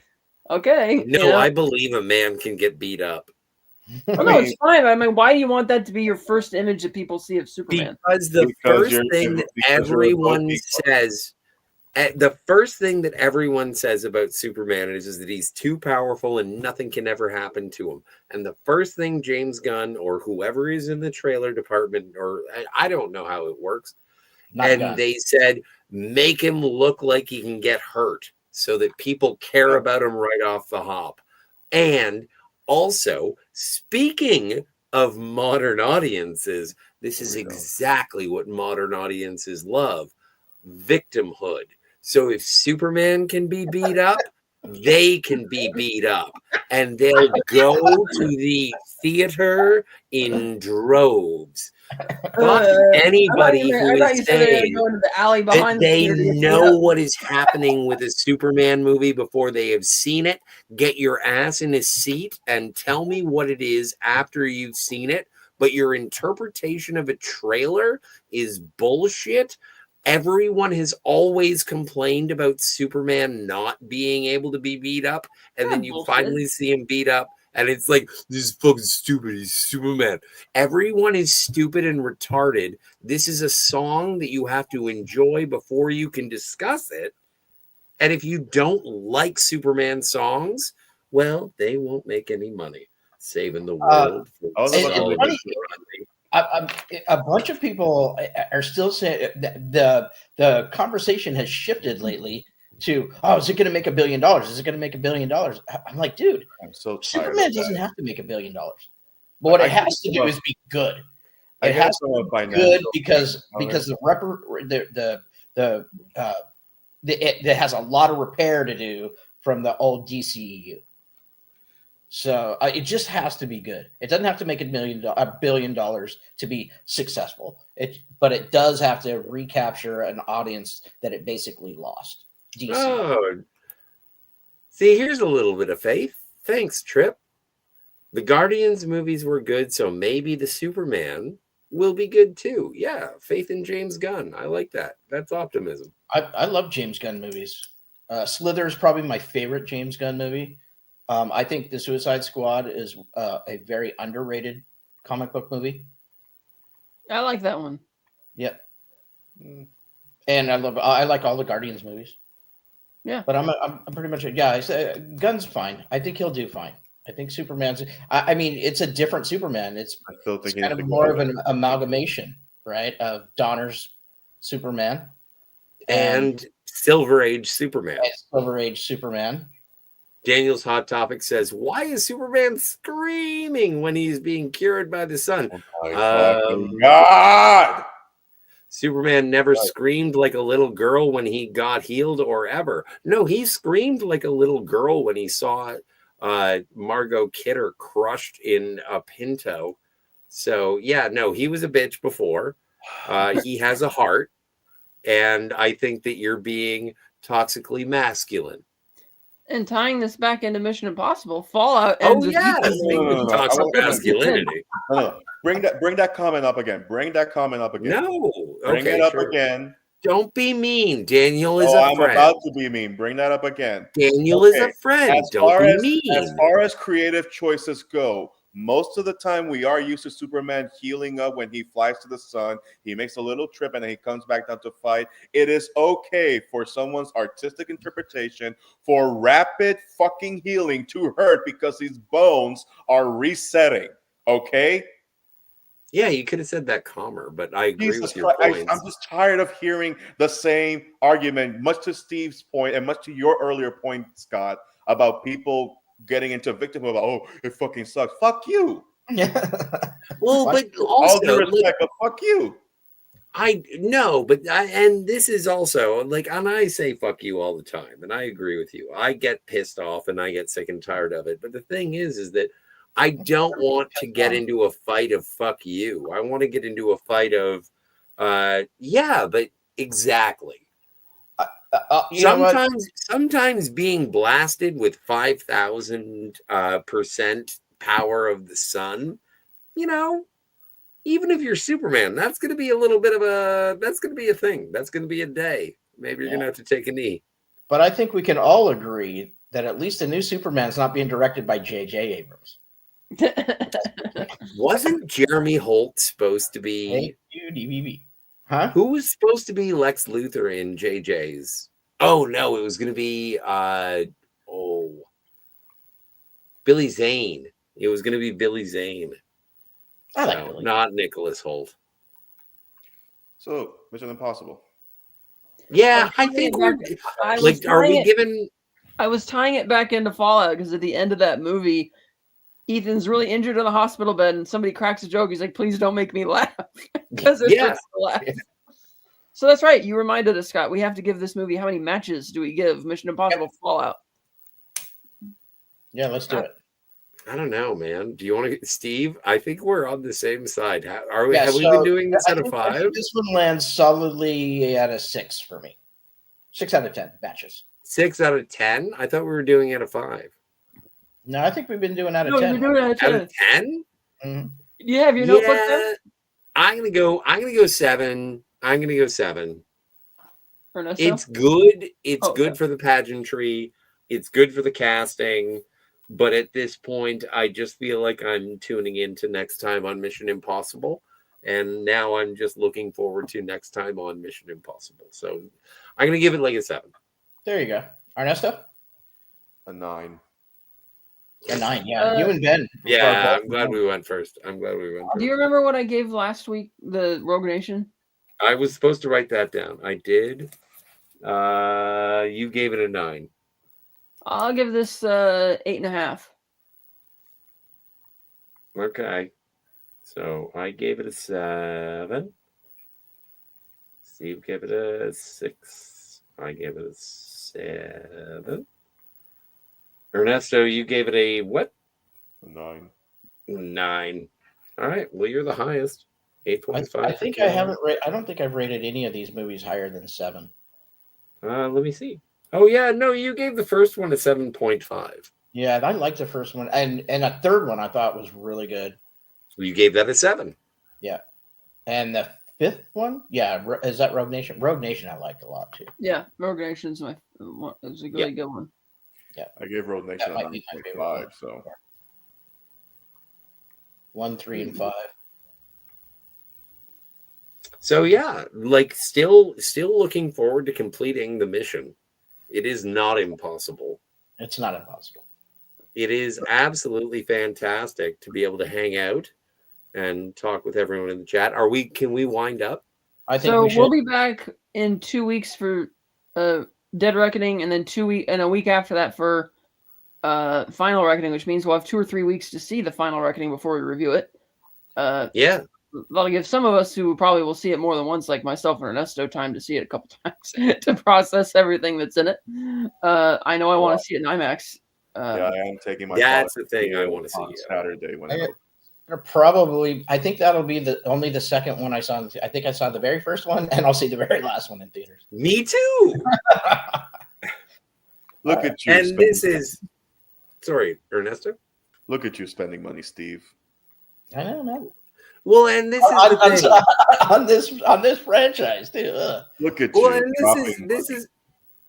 Okay. No, you know? I believe a man can get beat up. Oh, no, it's fine. I mean, why do you want that to be your first image that people see of Superman? Because the Because first you're- thing that because you're a everyone goatee. says, the first thing that everyone says about Superman is that he's too powerful and nothing can ever happen to him. And the first thing James Gunn or whoever is in the trailer department, or I don't know how it works, they said, make him look like he can get hurt so that people care about him right off the hop. And also, speaking of modern audiences, this is exactly what modern audiences love: victimhood. So if Superman can be beat up, they can be beat up, and they'll go to the theater in droves. Fuck anybody who is saying go into the alley that behind they the theater. know what is happening with a Superman movie before they have seen it. Get your ass in a seat and tell me what it is after you've seen it. But your interpretation of a trailer is bullshit. Everyone has always complained about Superman not being able to be beat up, and then you finally see him beat up, and it's like, this is fucking stupid. He's Superman. Everyone is stupid and retarded. This is a song that you have to enjoy before you can discuss it. And if you don't like Superman songs, well, they won't make any money saving the world. A bunch of people are still saying the conversation has shifted lately to, oh, is it going to make $1 billion? Is it going to make $1 billion? I'm like, dude, I'm so tired Superman doesn't have to make $1 billion. But what it has to do is be good. It has to be good because it has a lot of repair to do from the old DCEU. So it just has to be good. It doesn't have to make $1 billion to be successful. But it does have to recapture an audience that it basically lost. DC. Oh, see, here's a little bit of faith. Thanks, Trip. The Guardians movies were good, so maybe the Superman will be good too. Yeah, faith in James Gunn. I like that. That's optimism. I love James Gunn movies. Slither is probably my favorite James Gunn movie. I think The Suicide Squad is a very underrated comic book movie. I like that one. Yep. And I like all the Guardians movies. Yeah. But I'm pretty much I say Gunn's fine. I think he'll do fine. I think Superman's. I mean, it's a different Superman. It's kind of more of an amalgamation, right, of Donner's Superman and Silver Age Superman. and Silver Age Superman. Daniel's Hot Topic says, "Why is Superman screaming when he's being cured by the sun?" Oh my fucking God! Superman never screamed like a little girl when he got healed or ever. No, he screamed like a little girl when he saw Margot Kidder crushed in a Pinto. So, yeah, no, he was a bitch before. He has a heart. And I think that you're being toxically masculine. And tying this back into Mission Impossible, Fallout Oh, ends with yeah. Ethan Speaking Hawke. of toxic masculinity. No. Bring that comment up again. Bring that comment up again. No. Bring Okay, it up sure. again. Don't be mean. Daniel is Oh, a I'm friend. about to be mean. Bring that up again. Daniel is a Okay. friend. As Don't far be as, mean. As far as creative choices go, most of the time we are used to Superman healing up when he flies to the sun. He makes a little trip and then he comes back down to fight. It is okay for someone's artistic interpretation for rapid fucking healing to hurt because his bones are resetting. Okay? Yeah, you could have said that calmer, but I agree Jesus with your Christ, points. I'm just tired of hearing the same argument, much to Steve's point and much to your earlier point, Scott, about people getting into victimhood. Oh, it fucking sucks. Fuck you. Well, but All due also, respect, but fuck you. and this is also like, and I say fuck you all the time, and I agree with you. I get pissed off and I get sick and tired of it. But the thing is that I don't want to get into a fight of fuck you. I want to get into a fight of, yeah, but exactly. Sometimes being blasted with 5,000% power of the sun, even if you're Superman, that's going to be a little bit of that's going to be a thing. That's going to be a day. Maybe you're going to have to take a knee. But I think we can all agree that at least the new Superman's not being directed by J.J. Abrams. Wasn't Jeremy Holt supposed to be? Huh? Who was supposed to be Lex Luthor in JJ's? Oh no, it was going to be Billy Zane. It was going to be Billy Zane. I like Billy. Not Nicholas Holt. So, Mission Impossible. Yeah, I think we're like. Are we given? I was tying it back into Fallout because at the end of that movie, Ethan's really injured in the hospital bed, and somebody cracks a joke. He's like, "Please don't make me laugh," because it hurts to laugh. So that's right. You reminded us, Scott. We have to give this movie. How many matches do we give Mission Impossible Fallout? Yeah, let's do it. I don't know, man. Do you want to get Steve? I think we're on the same side. Are we? Yeah, have we been doing this at a 5? I think this one lands solidly at a 6 for me. 6 out of 10 matches. 6 out of 10? I thought we were doing it at a 5. No, I think we've been doing out of 10. No, you're doing it out of 10? Mm-hmm. Do you have your notebook there? I'm gonna go 7. I'm gonna go 7. Ernesto? It's good. It's good for the pageantry. It's good for the casting. But at this point, I just feel like I'm tuning into next time on Mission Impossible. And now I'm just looking forward to next time on Mission Impossible. So I'm going to give it like a 7. There you go. Ernesto? A 9. A 9, yeah. You and Ben. Yeah, I'm glad we went first. Do you remember what I gave last week, the Rogue Nation? I was supposed to write that down. I did. You gave it a 9. I'll give this 8.5. Okay. So I gave it a 7. Steve gave it a 6. I gave it a 7. Ernesto, you gave it a what? A 9. 9. All right. Well, you're the highest. 8.5. I think I haven't. I don't think I've rated any of these movies higher than 7. Let me see. Oh yeah, no, you gave the first one a 7.5. Yeah, I liked the first one, and a third one I thought was really good. So you gave that a 7. Yeah, and the fifth one, yeah, is that Rogue Nation? Rogue Nation I liked a lot too. Yeah, Rogue Nation's it was a really good one. Yeah, I gave Rogue Nation a 9.5. So 1, 3, and 5. So yeah, like still looking forward to completing the mission. It is not impossible. It's not impossible. It is absolutely fantastic to be able to hang out and talk with everyone in the chat. Can we wind up? I think so we'll be back in 2 weeks for Dead Reckoning, and then a week after that for Final Reckoning, which means we'll have 2 or 3 weeks to see the Final Reckoning before we review it. Yeah. That'll give some of us who probably will see it more than once, like myself and Ernesto, time to see it a couple times to process everything that's in it. I know I want to see it in IMAX. Yeah, I am taking my. That's the thing I want to see on Saturday when it opens. Probably, I think that'll be only the second one I saw. I think I saw the very first one, and I'll see the very last one in theaters. Me too. Look at you. And this is, sorry, Ernesto. Look at you spending money, Steve. I don't know. Well, and this is the thing. on this franchise too. Look at Well, you. and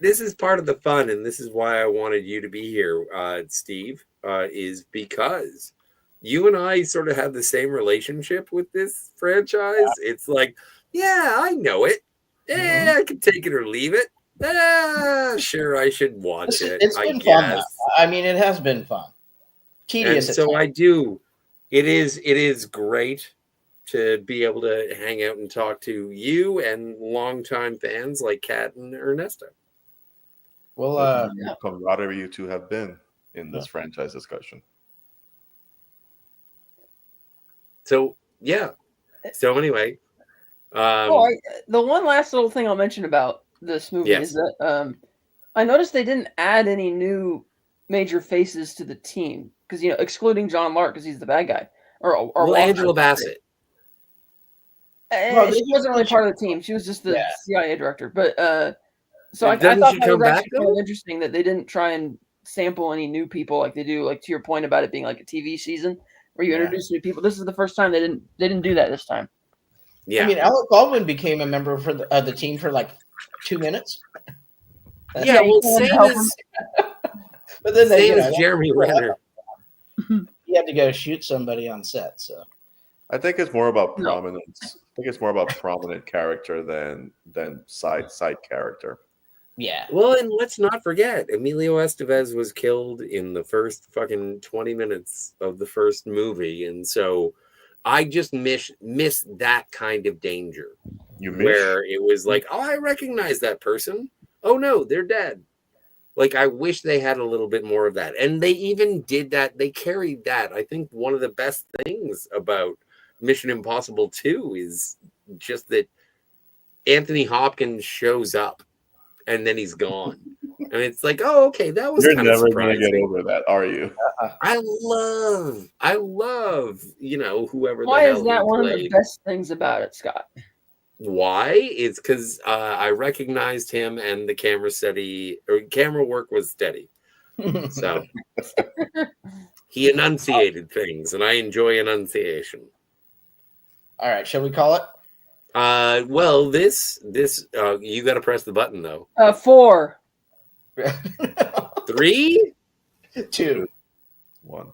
this is part of the fun, and this is why I wanted you to be here, Steve, is because you and I sort of have the same relationship with this franchise. Yeah. It's like, yeah, I know it. Yeah, I can take it or leave it. Sure, I should watch it. It's been fun. I mean, it has been fun. Tedious. And so I do. It is great to be able to hang out and talk to you and longtime fans like Kat and Ernesto. Well, camaraderie you two have been in this franchise discussion. So yeah. So anyway, the one last little thing I'll mention about this movie is that I noticed they didn't add any new major faces to the team because excluding John Lark because he's the bad guy, or Angela Bassett. She wasn't really part of the team. She was just the CIA director. But so I thought that was actually kind of interesting that they didn't try and sample any new people like they do, like to your point about it being like a TV season where you introduce new people. This is the first time they didn't do that this time. Yeah, I mean, Alec Baldwin became a member for the team for like 2 minutes. Yeah, well, same as but then same as Jeremy Renner. He had to go shoot somebody on set. So I think it's more about prominence. I think it's more about prominent character than side character. Yeah. Well, and let's not forget, Emilio Estevez was killed in the first fucking 20 minutes of the first movie, and so I just miss that kind of danger. Where it was like, oh, I recognize that person. Oh no, they're dead. Like, I wish they had a little bit more of that. And they even did that. They carried that. I think one of the best things about Mission Impossible 2 is just that Anthony Hopkins shows up and then he's gone. And it's like, oh, okay, that was kind of surprising. You're never going to get over that, are you? I love, whoever. Why is that one of the best things about it, Scott? Why? It's because I recognized him and the camera work was steady. So he enunciated things, and I enjoy enunciation. All right, shall we call it? Well, this you got to press the button though. 4, 3, 2, 1.